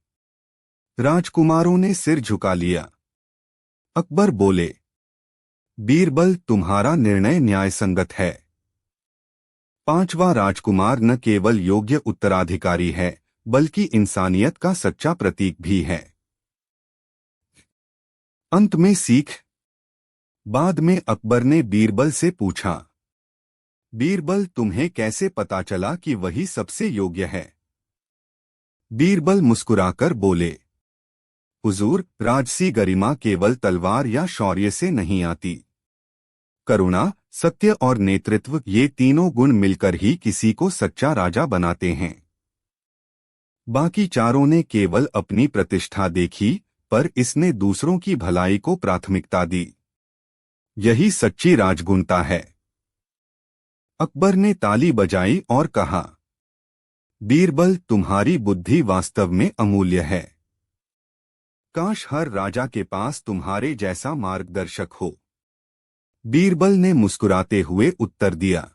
राजकुमारों ने सिर झुका लिया। अकबर बोले, बीरबल तुम्हारा निर्णय न्यायसंगत है। पांचवा राजकुमार न केवल योग्य उत्तराधिकारी है बल्कि इंसानियत का सच्चा प्रतीक भी है। अंत में सीख। बाद में अकबर ने बीरबल से पूछा, बीरबल तुम्हें कैसे पता चला कि वही सबसे योग्य है? बीरबल मुस्कुराकर बोले, हुजूर, राजसी गरिमा केवल तलवार या शौर्य से नहीं आती। करुणा, सत्य और नेतृत्व ये तीनों गुण मिलकर ही किसी को सच्चा राजा बनाते हैं। बाकी चारों ने केवल अपनी प्रतिष्ठा देखी, पर इसने दूसरों की भलाई को प्राथमिकता दी। यही सच्ची राजगुणता है। अकबर ने ताली बजाई और कहा, बीरबल तुम्हारी बुद्धि वास्तव में अमूल्य है। काश हर राजा के पास तुम्हारे जैसा मार्गदर्शक हो। बीरबल ने मुस्कुराते हुए उत्तर दिया,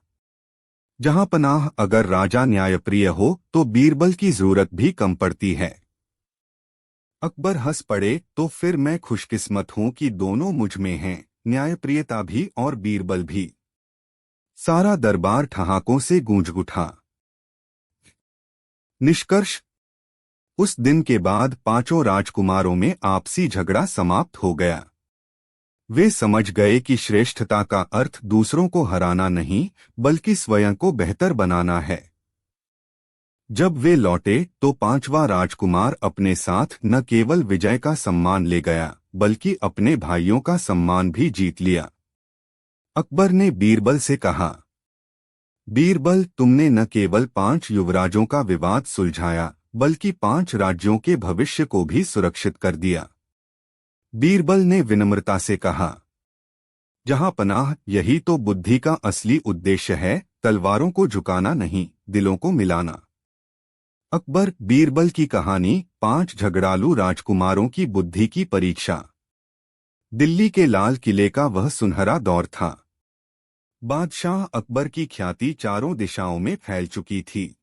जहांपनाह अगर राजा न्यायप्रिय हो तो बीरबल की जरूरत भी कम पड़ती है। अकबर हंस पड़े, तो फिर मैं खुशकिस्मत हूं कि दोनों मुझ में हैं, न्यायप्रियता भी और बीरबल भी। सारा दरबार ठहाकों से गूंज उठा। निष्कर्ष। उस दिन के बाद पांचों राजकुमारों में आपसी झगड़ा समाप्त हो गया। वे समझ गए कि श्रेष्ठता का अर्थ दूसरों को हराना नहीं बल्कि स्वयं को बेहतर बनाना है। जब वे लौटे तो पांचवा राजकुमार अपने साथ न केवल विजय का सम्मान ले गया बल्कि अपने भाइयों का सम्मान भी जीत लिया। अकबर ने बीरबल से कहा, बीरबल तुमने न केवल 5 युवराजों का विवाद सुलझाया बल्कि 5 राज्यों के भविष्य को भी सुरक्षित कर दिया। बीरबल ने विनम्रता से कहा, जहांपनाह यही तो बुद्धि का असली उद्देश्य है, तलवारों को झुकाना नहीं, दिलों को मिलाना। अकबर बीरबल की कहानी 5 झगड़ालू राजकुमारों की बुद्धि की परीक्षा। दिल्ली के लाल किले का वह सुनहरा दौर था। बादशाह अकबर की ख्याति चारों दिशाओं में फैल चुकी थी।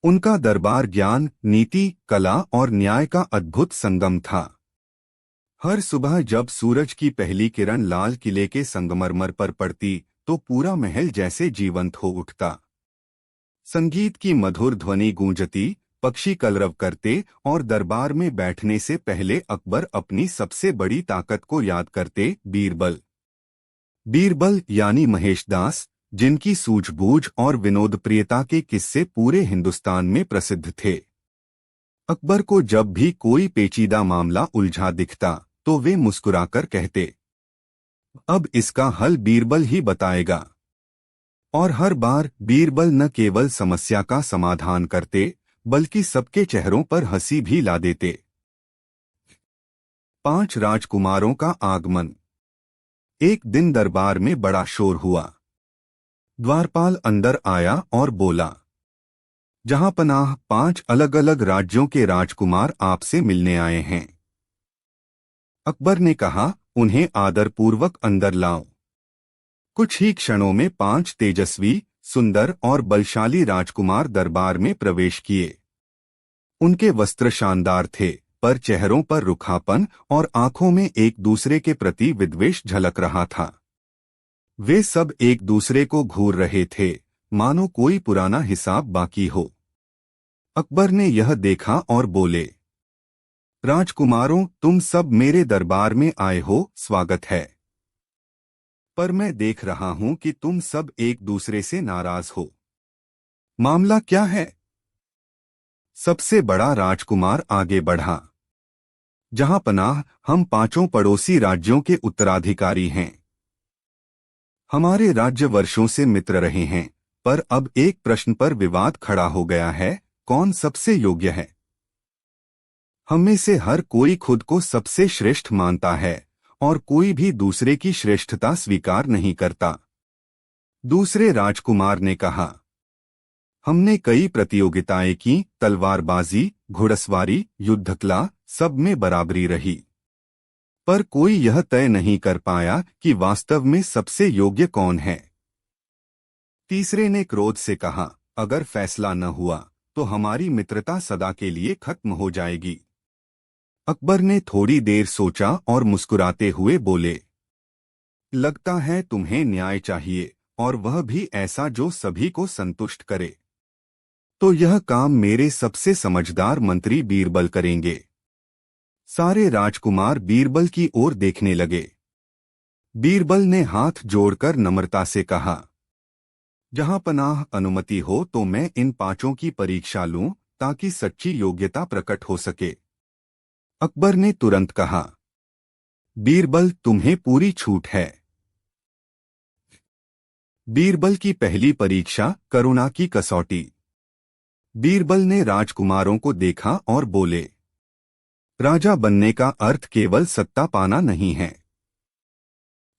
उनका दरबार ज्ञान, नीति, कला और न्याय का अद्भुत संगम था। हर सुबह जब सूरज की पहली किरण लाल किले के संगमरमर पर पड़ती तो पूरा महल जैसे जीवंत हो उठता। संगीत की मधुर ध्वनि गूंजती, पक्षी कलरव करते और दरबार में बैठने से पहले अकबर अपनी सबसे बड़ी ताकत को याद करते, बीरबल। बीरबल यानी महेशदास, जिनकी सूझबूझ और विनोदप्रियता के किस्से पूरे हिंदुस्तान में प्रसिद्ध थे। अकबर को जब भी कोई पेचीदा मामला उलझा दिखता तो वे मुस्कुराकर कहते, अब इसका हल बीरबल ही बताएगा। और हर बार बीरबल न केवल समस्या का समाधान करते बल्कि सबके चेहरों पर हंसी भी ला देते। 5 राजकुमारों का आगमन। एक दिन दरबार में बड़ा शोर हुआ। द्वारपाल अंदर आया और बोला, जहांपनाह 5 अलग अलग राज्यों के राजकुमार आपसे मिलने आए हैं। अकबर ने कहा, उन्हें आदरपूर्वक अंदर लाओ। कुछ ही क्षणों में 5 तेजस्वी, सुंदर और बलशाली राजकुमार दरबार में प्रवेश किए। उनके वस्त्र शानदार थे, पर चेहरों पर रुखापन और आंखों में एक दूसरे के प्रति विद्वेष झलक रहा था। वे सब एक दूसरे को घूर रहे थे, मानो कोई पुराना हिसाब बाकी हो। अकबर ने यह देखा और बोले, राजकुमारों, तुम सब मेरे दरबार में आए हो, स्वागत है। पर मैं देख रहा हूं कि तुम सब एक दूसरे से नाराज हो। मामला क्या है? सबसे बड़ा राजकुमार आगे बढ़ा। जहां पनाह, हम पांचों पड़ोसी राज्यों के उत्तराधिकारी हैं। हमारे राज्य वर्षों से मित्र रहे हैं, पर अब एक प्रश्न पर विवाद खड़ा हो गया है, कौन सबसे योग्य है? हम में से हर कोई खुद को सबसे श्रेष्ठ मानता है और कोई भी दूसरे की श्रेष्ठता स्वीकार नहीं करता। दूसरे राजकुमार ने कहा, हमने कई प्रतियोगिताएं की, तलवारबाजी, घुड़सवारी, युद्धकला, सब में बराबरी रही, पर कोई यह तय नहीं कर पाया कि वास्तव में सबसे योग्य कौन है। तीसरे ने क्रोध से कहा, अगर फैसला न हुआ तो हमारी मित्रता सदा के लिए खत्म हो जाएगी। अकबर ने थोड़ी देर सोचा और मुस्कुराते हुए बोले, लगता है तुम्हें न्याय चाहिए, और वह भी ऐसा जो सभी को संतुष्ट करे। तो यह काम मेरे सबसे समझदार मंत्री बीरबल करेंगे। सारे राजकुमार बीरबल की ओर देखने लगे। बीरबल ने हाथ जोड़कर नम्रता से कहा, जहां पनाह अनुमति हो तो मैं इन पांचों की परीक्षा लूं, ताकि सच्ची योग्यता प्रकट हो सके। अकबर ने तुरंत कहा, बीरबल, तुम्हें पूरी छूट है। बीरबल की पहली परीक्षा, करुणा की कसौटी। बीरबल ने राजकुमारों को देखा और बोले, राजा बनने का अर्थ केवल सत्ता पाना नहीं है।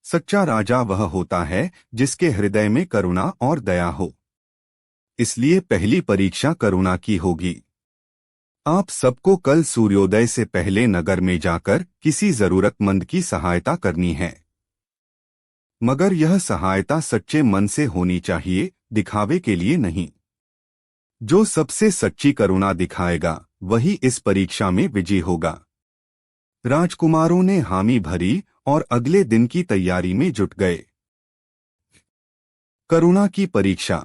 सच्चा राजा वह होता है जिसके हृदय में करुणा और दया हो। इसलिए पहली परीक्षा करुणा की होगी। आप सबको कल सूर्योदय से पहले नगर में जाकर किसी जरूरतमंद की सहायता करनी है, मगर यह सहायता सच्चे मन से होनी चाहिए, दिखावे के लिए नहीं। जो सबसे सच्ची करुणा दिखाएगा वही इस परीक्षा में विजयी होगा। राजकुमारों ने हामी भरी और अगले दिन की तैयारी में जुट गए। करुणा की परीक्षा।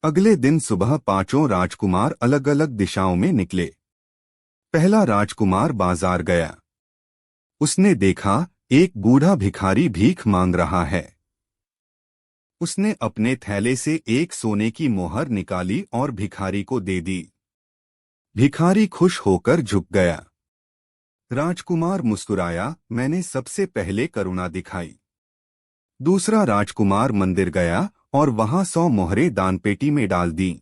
अगले दिन सुबह पांचों राजकुमार अलग अलग दिशाओं में निकले। पहला राजकुमार बाजार गया। उसने देखा एक बूढ़ा भिखारी भीख मांग रहा है। उसने अपने थैले से एक सोने की मोहर निकाली और भिखारी को दे दी। भिखारी खुश होकर झुक गया। राजकुमार मुस्कुराया, मैंने सबसे पहले करुणा दिखाई। दूसरा राजकुमार मंदिर गया और वहां 100 मोहरें दानपेटी में डाल दी।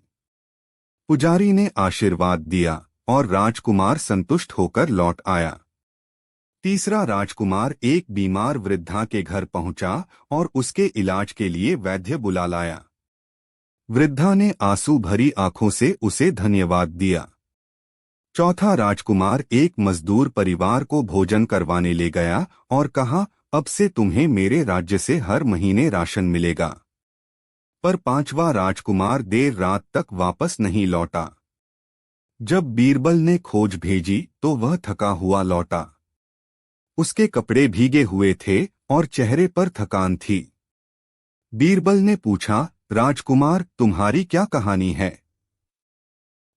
पुजारी ने आशीर्वाद दिया और राजकुमार संतुष्ट होकर लौट आया। तीसरा राजकुमार एक बीमार वृद्धा के घर पहुंचा और उसके इलाज के लिए वैद्य बुला लाया। वृद्धा ने आंसू भरी आंखों से उसे धन्यवाद दिया। चौथा राजकुमार एक मजदूर परिवार को भोजन करवाने ले गया और कहा, अब से तुम्हें मेरे राज्य से हर महीने राशन मिलेगा। पर पांचवा राजकुमार देर रात तक वापस नहीं लौटा। जब बीरबल ने खोज भेजी तो वह थका हुआ लौटा। उसके कपड़े भीगे हुए थे और चेहरे पर थकान थी। बीरबल ने पूछा, राजकुमार, तुम्हारी क्या कहानी है?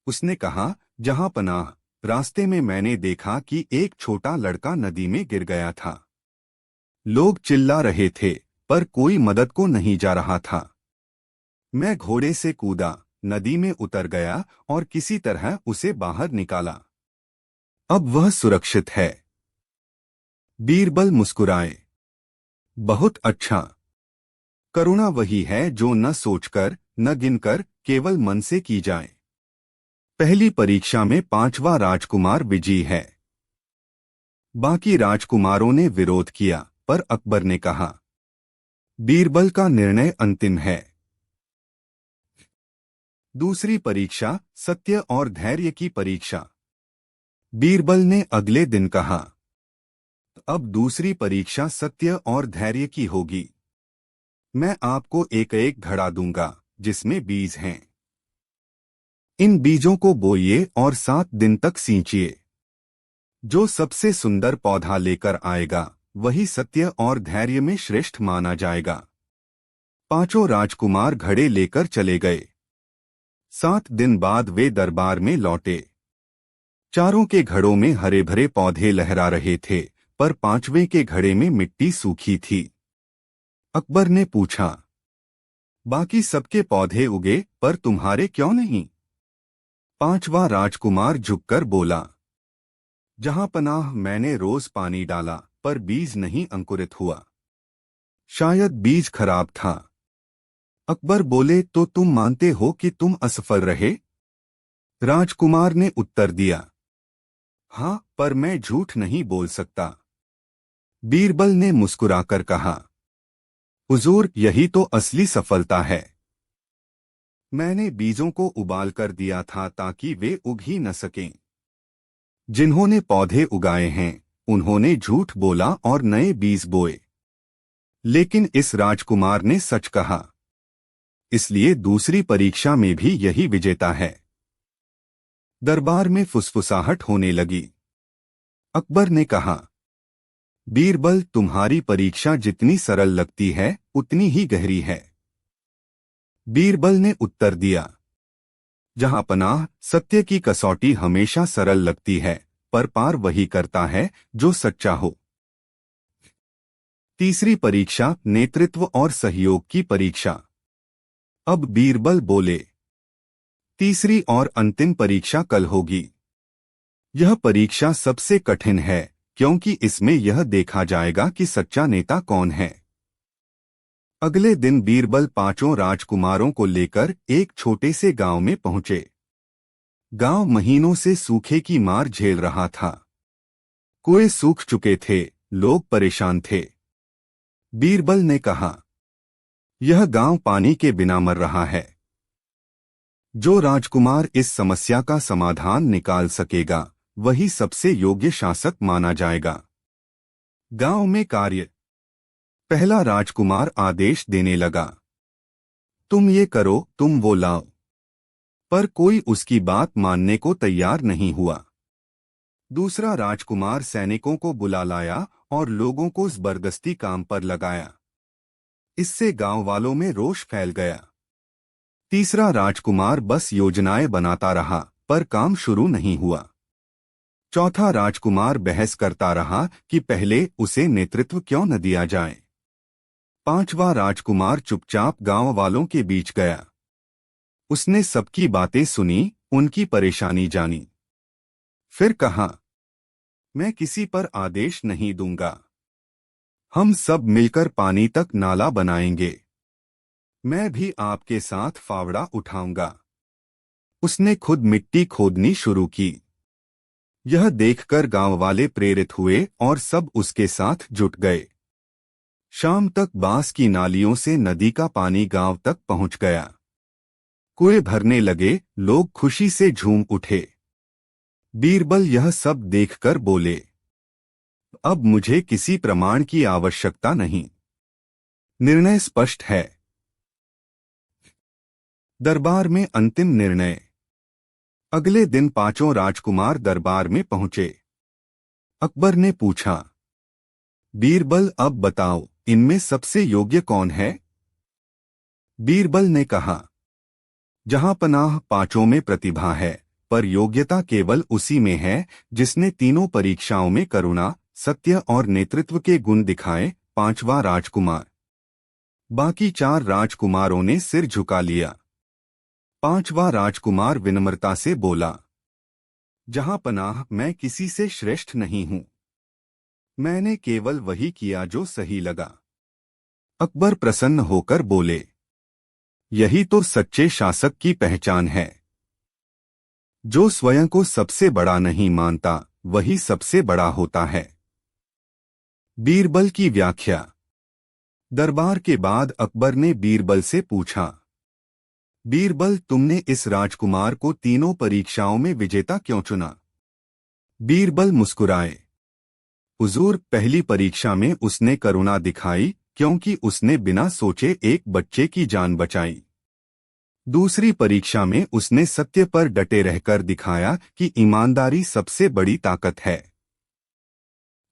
उसने कहा, जहां पनाह, रास्ते में मैंने देखा कि एक छोटा लड़का नदी में गिर गया था। लोग चिल्ला रहे थे, पर कोई मदद को नहीं जा रहा था। मैं घोड़े से कूदा, नदी में उतर गया और किसी तरह उसे बाहर निकाला। अब वह सुरक्षित है। बीरबल मुस्कुराए, बहुत अच्छा। करुणा वही है जो न सोचकर, न गिनकर, केवल मन से की जाए। पहली परीक्षा में पांचवा राजकुमार विजयी है। बाकी राजकुमारों ने विरोध किया, पर अकबर ने कहा, बीरबल का निर्णय अंतिम है। दूसरी परीक्षा, सत्य और धैर्य की परीक्षा। बीरबल ने अगले दिन कहा, अब दूसरी परीक्षा सत्य और धैर्य की होगी। मैं आपको एक एक घड़ा दूंगा जिसमें बीज हैं। इन बीजों को बोइए और 7 दिन तक सींचिए। जो सबसे सुंदर पौधा लेकर आएगा वही सत्य और धैर्य में श्रेष्ठ माना जाएगा। पांचों राजकुमार घड़े लेकर चले गए। 7 दिन बाद वे दरबार में लौटे। चारों के घड़ों में हरे भरे पौधे लहरा रहे थे, पर पांचवें के घड़े में मिट्टी सूखी थी। अकबर ने पूछा, बाकी सबके पौधे उगे पर तुम्हारे क्यों नहीं? पांचवा राजकुमार झुककर बोला, जहां पनाह मैंने रोज पानी डाला पर बीज नहीं अंकुरित हुआ। शायद बीज खराब था। अकबर बोले, तो तुम मानते हो कि तुम असफल रहे? राजकुमार ने उत्तर दिया, हाँ, पर मैं झूठ नहीं बोल सकता। बीरबल ने मुस्कुराकर कहा, हुजूर, यही तो असली सफलता है। मैंने बीजों को उबाल कर दिया था ताकि वे उग ही न सकें। जिन्होंने पौधे उगाए हैं उन्होंने झूठ बोला और नए बीज बोए। लेकिन इस राजकुमार ने सच कहा, इसलिए दूसरी परीक्षा में भी यही विजेता है। दरबार में फुसफुसाहट होने लगी। अकबर ने कहा, बीरबल, तुम्हारी परीक्षा जितनी सरल लगती है उतनी ही गहरी है। बीरबल ने उत्तर दिया, जहां पनाह सत्य की कसौटी हमेशा सरल लगती है, पर पार वही करता है जो सच्चा हो। तीसरी परीक्षा, नेतृत्व और सहयोग की परीक्षा। अब बीरबल बोले, तीसरी और अंतिम परीक्षा कल होगी। यह परीक्षा सबसे कठिन है क्योंकि इसमें यह देखा जाएगा कि सच्चा नेता कौन है। अगले दिन बीरबल पांचों राजकुमारों को लेकर एक छोटे से गांव में पहुंचे। गांव महीनों से सूखे की मार झेल रहा था। कुएं सूख चुके थे, लोग परेशान थे। बीरबल ने कहा, यह गांव पानी के बिना मर रहा है। जो राजकुमार इस समस्या का समाधान निकाल सकेगा वही सबसे योग्य शासक माना जाएगा। गांव में कार्य। पहला राजकुमार आदेश देने लगा, तुम ये करो, तुम वो लाओ। पर कोई उसकी बात मानने को तैयार नहीं हुआ। दूसरा राजकुमार सैनिकों को बुला लाया और लोगों को जबरदस्ती काम पर लगाया। इससे गांव वालों में रोष फैल गया। तीसरा राजकुमार बस योजनाएं बनाता रहा पर काम शुरू नहीं हुआ। चौथा राजकुमार बहस करता रहा कि पहले उसे नेतृत्व क्यों न दिया जाए। पांचवा राजकुमार चुपचाप गांव वालों के बीच गया। उसने सबकी बातें सुनी, उनकी परेशानी जानी। फिर कहा, मैं किसी पर आदेश नहीं दूंगा। हम सब मिलकर पानी तक नाला बनाएंगे। मैं भी आपके साथ फावड़ा उठाऊंगा। उसने खुद मिट्टी खोदनी शुरू की। यह देखकर गांव वाले प्रेरित हुए और सब उसके साथ जुट गए। शाम तक बांस की नालियों से नदी का पानी गांव तक पहुंच गया। कुएं भरने लगे, लोग खुशी से झूम उठे। बीरबल यह सब देखकर बोले, अब मुझे किसी प्रमाण की आवश्यकता नहीं। निर्णय स्पष्ट है। दरबार में अंतिम निर्णय। अगले दिन पांचों राजकुमार दरबार में पहुंचे। अकबर ने पूछा, बीरबल, अब बताओ, इनमें सबसे योग्य कौन है? बीरबल ने कहा, जहां पनाह पांचों में प्रतिभा है, पर योग्यता केवल उसी में है जिसने तीनों परीक्षाओं में करुणा, सत्य और नेतृत्व के गुण दिखाए। पांचवा राजकुमार। बाकी 4 राजकुमारों ने सिर झुका लिया। पांचवा राजकुमार विनम्रता से बोला, जहां पनाह, मैं किसी से श्रेष्ठ नहीं हूं। मैंने केवल वही किया जो सही लगा। अकबर प्रसन्न होकर बोले, यही तो सच्चे शासक की पहचान है। जो स्वयं को सबसे बड़ा नहीं मानता वही सबसे बड़ा होता है। बीरबल की व्याख्या। दरबार के बाद अकबर ने बीरबल से पूछा, बीरबल, तुमने इस राजकुमार को तीनों परीक्षाओं में विजेता क्यों चुना? बीरबल मुस्कुराए, हुजूर, पहली परीक्षा में उसने करुणा दिखाई क्योंकि उसने बिना सोचे एक बच्चे की जान बचाई। दूसरी परीक्षा में उसने सत्य पर डटे रहकर दिखाया कि ईमानदारी सबसे बड़ी ताकत है।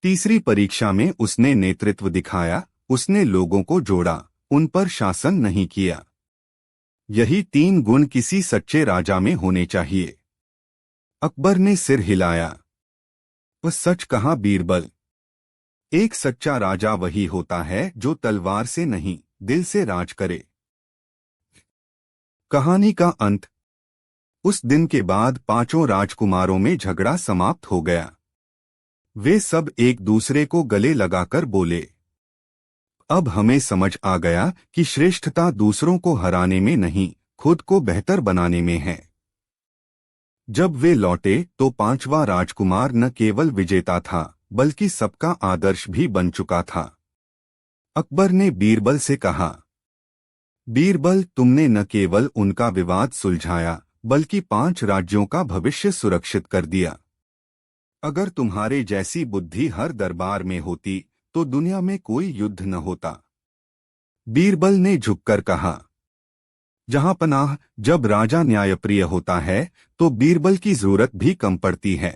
तीसरी परीक्षा में उसने नेतृत्व दिखाया, उसने लोगों को जोड़ा, उन पर शासन नहीं किया। यही 3 गुण किसी सच्चे राजा में होने चाहिए। अकबर ने सिर हिलाया। वह सच कहा बीरबल। एक सच्चा राजा वही होता है जो तलवार से नहीं, दिल से राज करे। कहानी का अंत। उस दिन के बाद 5 राजकुमारों में झगड़ा समाप्त हो गया। वे सब एक दूसरे को गले लगाकर बोले, अब हमें समझ आ गया कि श्रेष्ठता दूसरों को हराने में नहीं, खुद को बेहतर बनाने में है। जब वे लौटे तो 5वां राजकुमार न केवल विजेता था, बल्कि सबका आदर्श भी बन चुका था। अकबर ने बीरबल से कहा, बीरबल, तुमने न केवल उनका विवाद सुलझाया, बल्कि 5 राज्यों का भविष्य सुरक्षित कर दिया। अगर तुम्हारे जैसी बुद्धि हर दरबार में होती तो दुनिया में कोई युद्ध न होता। बीरबल ने झुककर कहा, जहां पनाह, जब राजा न्यायप्रिय होता है तो बीरबल की जरूरत भी कम पड़ती है।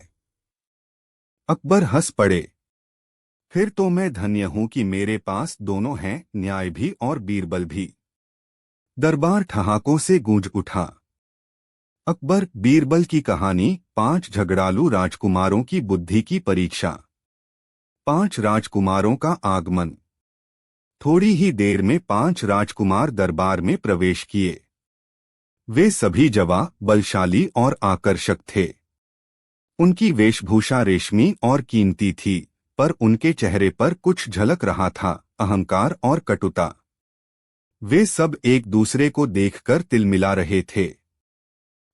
अकबर हंस पड़े। फिर तो मैं धन्य हूं कि मेरे पास दोनों हैं, न्याय भी और बीरबल भी। दरबार ठहाकों से गूंज उठा। अकबर बीरबल की कहानी। 5 झगड़ालू राजकुमारों की बुद्धि की परीक्षा। 5 राजकुमारों का आगमन। थोड़ी ही देर में 5 राजकुमार दरबार में प्रवेश किए। वे सभी जवां, बलशाली और आकर्षक थे। उनकी वेशभूषा रेशमी और कीमती थी, पर उनके चेहरे पर कुछ झलक रहा था, अहंकार और कटुता। वे सब एक दूसरे को देखकर तिलमिला रहे थे।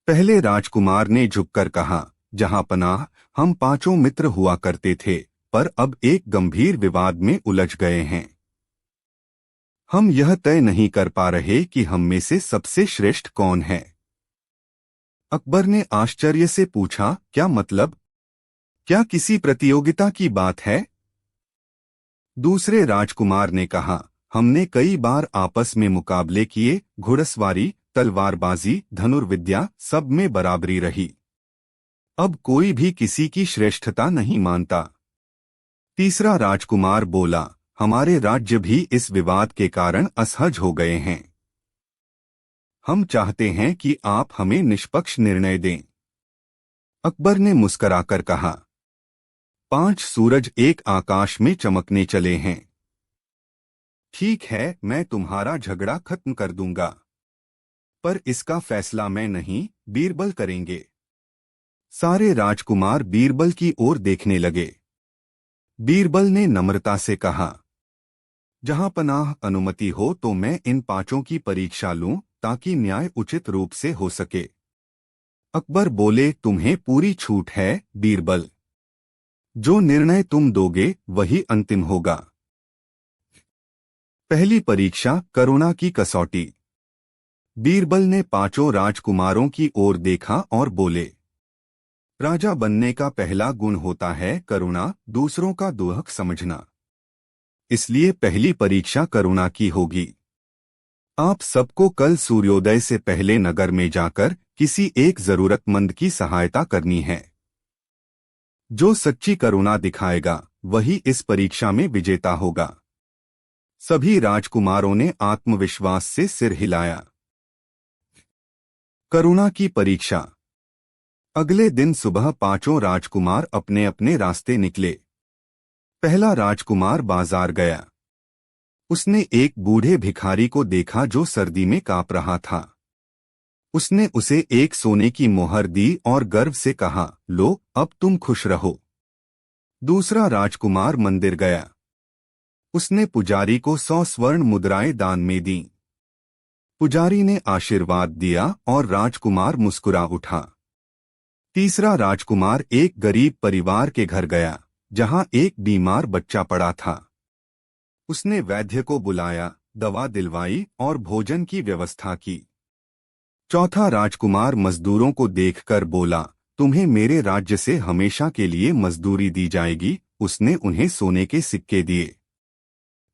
पहले राजकुमार ने झुककर कहा, जहां पनाह, हम 5 मित्र हुआ करते थे, पर अब एक गंभीर विवाद में उलझ गए हैं। हम यह तय नहीं कर पा रहे कि हम में से सबसे श्रेष्ठ कौन है। अकबर ने आश्चर्य से पूछा, क्या मतलब? क्या किसी प्रतियोगिता की बात है? दूसरे राजकुमार ने कहा, हमने कई बार आपस में मुकाबले किए, घुड़सवारी, तलवारबाजी, धनुर्विद्या, सब में बराबरी रही। अब कोई भी किसी की श्रेष्ठता नहीं मानता। तीसरा राजकुमार बोला, हमारे राज्य भी इस विवाद के कारण असहज हो गए हैं। हम चाहते हैं कि आप हमें निष्पक्ष निर्णय दें। अकबर ने मुस्कराकर कहा, 5 सूरज एक आकाश में चमकने चले हैं। ठीक है, मैं तुम्हारा झगड़ा खत्म कर दूंगा, पर इसका फैसला मैं नहीं, बीरबल करेंगे। सारे राजकुमार बीरबल की ओर देखने लगे। बीरबल ने नम्रता से कहा, जहां पनाह, अनुमति हो तो मैं इन 5 की परीक्षा लूं, ताकि न्याय उचित रूप से हो सके। अकबर बोले, तुम्हें पूरी छूट है बीरबल। जो निर्णय तुम दोगे वही अंतिम होगा। पहली परीक्षा, करुणा की कसौटी। बीरबल ने 5 राजकुमारों की ओर देखा और बोले, राजा बनने का पहला गुण होता है करुणा, दूसरों का दुख समझना। इसलिए पहली परीक्षा करुणा की होगी। आप सबको कल सूर्योदय से पहले नगर में जाकर किसी एक जरूरतमंद की सहायता करनी है। जो सच्ची करुणा दिखाएगा वही इस परीक्षा में विजेता होगा। सभी राजकुमारों ने आत्मविश्वास से सिर हिलाया। करुणा की परीक्षा। अगले दिन सुबह 5 राजकुमार अपने अपने रास्ते निकले। पहला राजकुमार बाजार गया। उसने एक बूढ़े भिखारी को देखा जो सर्दी में कांप रहा था। उसने उसे एक सोने की मोहर दी और गर्व से कहा, लो, अब तुम खुश रहो। दूसरा राजकुमार मंदिर गया। उसने पुजारी को 100 स्वर्ण मुद्राएं दान में दी। पुजारी ने आशीर्वाद दिया और राजकुमार मुस्कुरा उठा। तीसरा राजकुमार एक गरीब परिवार के घर गया, जहां एक बीमार बच्चा पड़ा था। उसने वैद्य को बुलाया, दवा दिलवाई और भोजन की व्यवस्था की। चौथा राजकुमार मजदूरों को देखकर बोला, तुम्हें मेरे राज्य से हमेशा के लिए मजदूरी दी जाएगी। उसने उन्हें सोने के सिक्के दिए।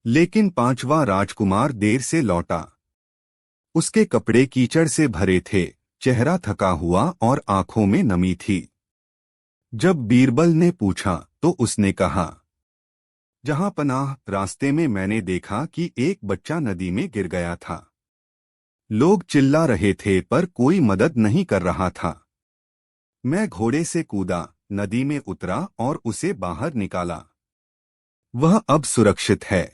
लेकिन 5वां राजकुमार देर से लौटा। उसके कपड़े कीचड़ से भरे थे, चेहरा थका हुआ और आंखों में नमी थी। जब बीरबल ने पूछा तो उसने कहा, जहां पनाह, रास्ते में मैंने देखा कि एक बच्चा नदी में गिर गया था। लोग चिल्ला रहे थे पर कोई मदद नहीं कर रहा था। मैं घोड़े से कूदा, नदी में उतरा और उसे बाहर निकाला। वह अब सुरक्षित है।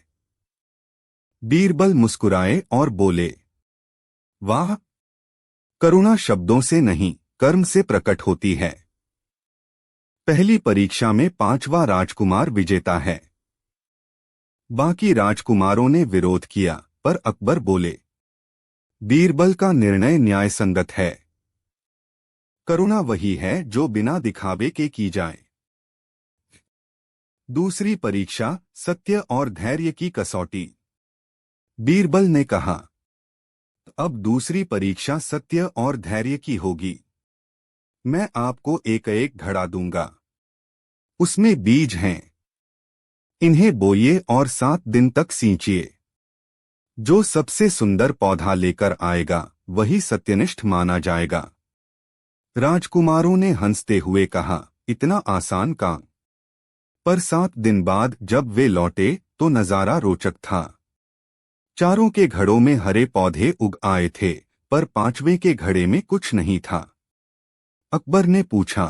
बीरबल मुस्कुराए और बोले, वाह! करुणा शब्दों से नहीं, कर्म से प्रकट होती है। पहली परीक्षा में 5वां राजकुमार विजेता है। बाकी राजकुमारों ने विरोध किया, पर अकबर बोले, बीरबल का निर्णय न्यायसंगत है। करुणा वही है जो बिना दिखावे के की जाए। दूसरी परीक्षा, सत्य और धैर्य की कसौटी। बीरबल ने कहा, अब दूसरी परीक्षा सत्य और धैर्य की होगी। मैं आपको एक एक घड़ा दूंगा। उसमें बीज हैं। इन्हें बोइए और 7 दिन तक सींचिए। जो सबसे सुंदर पौधा लेकर आएगा वही सत्यनिष्ठ माना जाएगा। राजकुमारों ने हंसते हुए कहा, इतना आसान काम। पर 7 दिन बाद जब वे लौटे तो नजारा रोचक था। चारों के घड़ों में हरे पौधे उग आए थे, पर 5वें के घड़े में कुछ नहीं था। अकबर ने पूछा,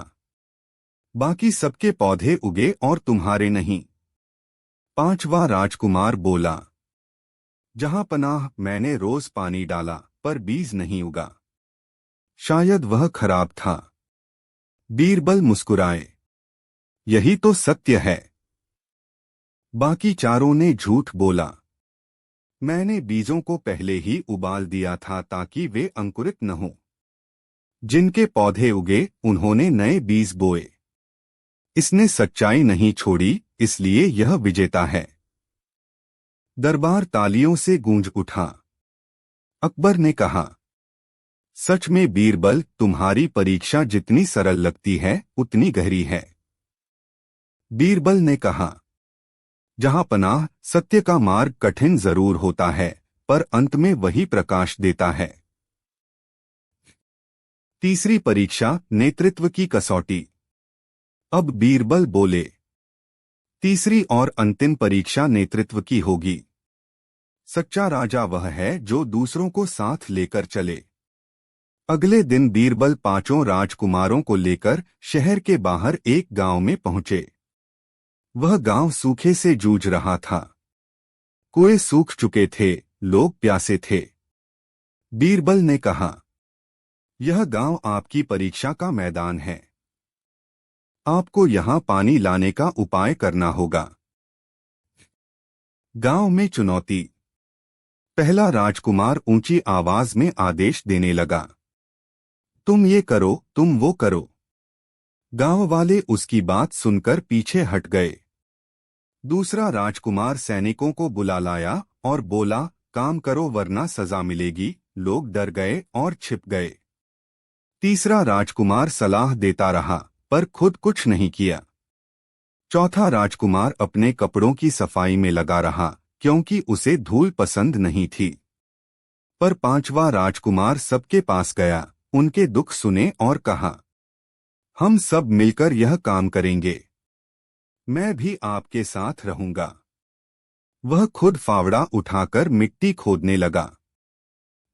बाकी सबके पौधे उगे और तुम्हारे नहीं? 5वां राजकुमार बोला, जहां पनाह, मैंने रोज पानी डाला पर बीज नहीं उगा। शायद वह खराब था। बीरबल मुस्कुराए, यही तो सत्य है। बाकी चारों ने झूठ बोला। मैंने बीजों को पहले ही उबाल दिया था ताकि वे अंकुरित न हों। जिनके पौधे उगे उन्होंने नए बीज बोए। इसने सच्चाई नहीं छोड़ी, इसलिए यह विजेता है। दरबार तालियों से गूंज उठा। अकबर ने कहा, सच में बीरबल, तुम्हारी परीक्षा जितनी सरल लगती है उतनी गहरी है। बीरबल ने कहा, जहां पनाह, सत्य का मार्ग कठिन जरूर होता है, पर अंत में वही प्रकाश देता है। तीसरी परीक्षा, नेतृत्व की कसौटी। अब बीरबल बोले, तीसरी और अंतिम परीक्षा नेतृत्व की होगी। सच्चा राजा वह है जो दूसरों को साथ लेकर चले। अगले दिन बीरबल 5 राजकुमारों को लेकर शहर के बाहर एक गांव में पहुंचे। वह गांव सूखे से जूझ रहा था। कुएं सूख चुके थे, लोग प्यासे थे। बीरबल ने कहा, यह गांव आपकी परीक्षा का मैदान है। आपको यहां पानी लाने का उपाय करना होगा। गांव में चुनौती। पहला राजकुमार ऊंची आवाज में आदेश देने लगा, तुम ये करो, तुम वो करो। गांव वाले उसकी बात सुनकर पीछे हट गए। दूसरा राजकुमार सैनिकों को बुला लाया और बोला, काम करो वरना सजा मिलेगी। लोग डर गए और छिप गए। तीसरा राजकुमार सलाह देता रहा, पर खुद कुछ नहीं किया। चौथा राजकुमार अपने कपड़ों की सफाई में लगा रहा, क्योंकि उसे धूल पसंद नहीं थी। पर 5वां राजकुमार सबके पास गया, उनके दुख सुने और कहा, हम सब मिलकर यह काम करेंगे। मैं भी आपके साथ रहूंगा। वह खुद फावड़ा उठाकर मिट्टी खोदने लगा।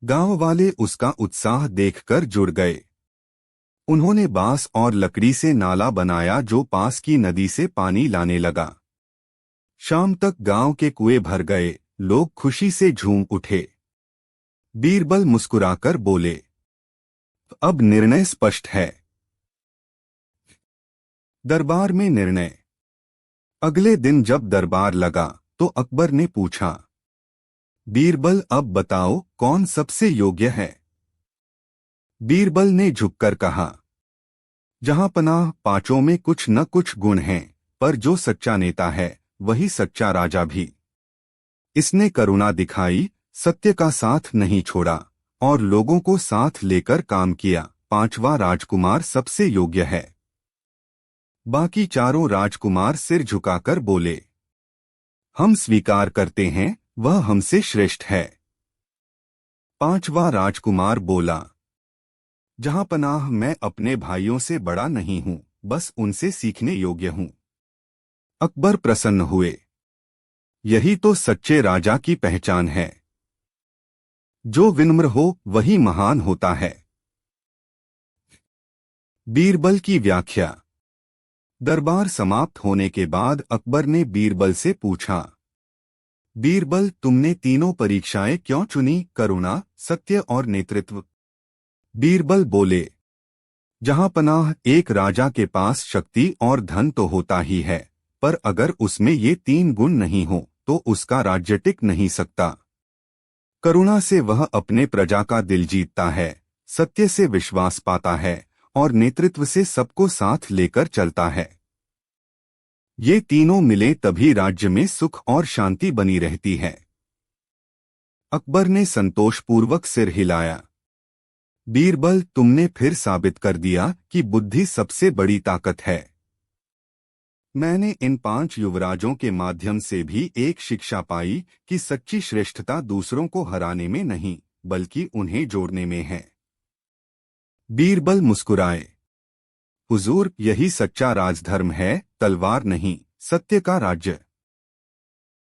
गांव वाले उसका उत्साह देखकर जुड़ गए। उन्होंने बांस और लकड़ी से नाला बनाया जो पास की नदी से पानी लाने लगा। शाम तक गांव के कुएं भर गए, लोग खुशी से झूम उठे। बीरबल मुस्कुराकर बोले, अब निर्णय स्पष्ट है। दरबार में निर्णय। अगले दिन जब दरबार लगा तो अकबर ने पूछा, बीरबल, अब बताओ कौन सबसे योग्य है? बीरबल ने झुककर कहा, जहां पनाह, 5 में कुछ न कुछ गुण हैं, पर जो सच्चा नेता है वही सच्चा राजा भी। इसने करुणा दिखाई, सत्य का साथ नहीं छोड़ा और लोगों को साथ लेकर काम किया। 5वां राजकुमार सबसे योग्य है। बाकी चारों राजकुमार सिर झुकाकर बोले, हम स्वीकार करते हैं, वह हमसे श्रेष्ठ है। 5वां राजकुमार बोला, जहां पनाह, मैं अपने भाइयों से बड़ा नहीं हूं, बस उनसे सीखने योग्य हूं। अकबर प्रसन्न हुए। यही तो सच्चे राजा की पहचान है। जो विनम्र हो वही महान होता है। बीरबल की व्याख्या। दरबार समाप्त होने के बाद अकबर ने बीरबल से पूछा, बीरबल, तुमने तीनों परीक्षाएं क्यों चुनी, करुणा, सत्य और नेतृत्व? बीरबल बोले, जहांपनाह, एक राजा के पास शक्ति और धन तो होता ही है, पर अगर उसमें ये तीन गुण नहीं हो तो उसका राज्य टिक नहीं सकता। करुणा से वह अपने प्रजा का दिल जीतता है, सत्य से विश्वास पाता है और नेतृत्व से सबको साथ लेकर चलता है। ये तीनों मिले तभी राज्य में सुख और शांति बनी रहती है। अकबर ने संतोषपूर्वक सिर हिलाया। बीरबल, तुमने फिर साबित कर दिया कि बुद्धि सबसे बड़ी ताकत है। मैंने इन 5 युवराजों के माध्यम से भी एक शिक्षा पाई कि सच्ची श्रेष्ठता दूसरों को हराने में नहीं, बल्कि उन्हें जोड़ने में है। बीरबल मुस्कुराए। हुजूर, यही सच्चा राजधर्म है, तलवार नहीं, सत्य का राज्य।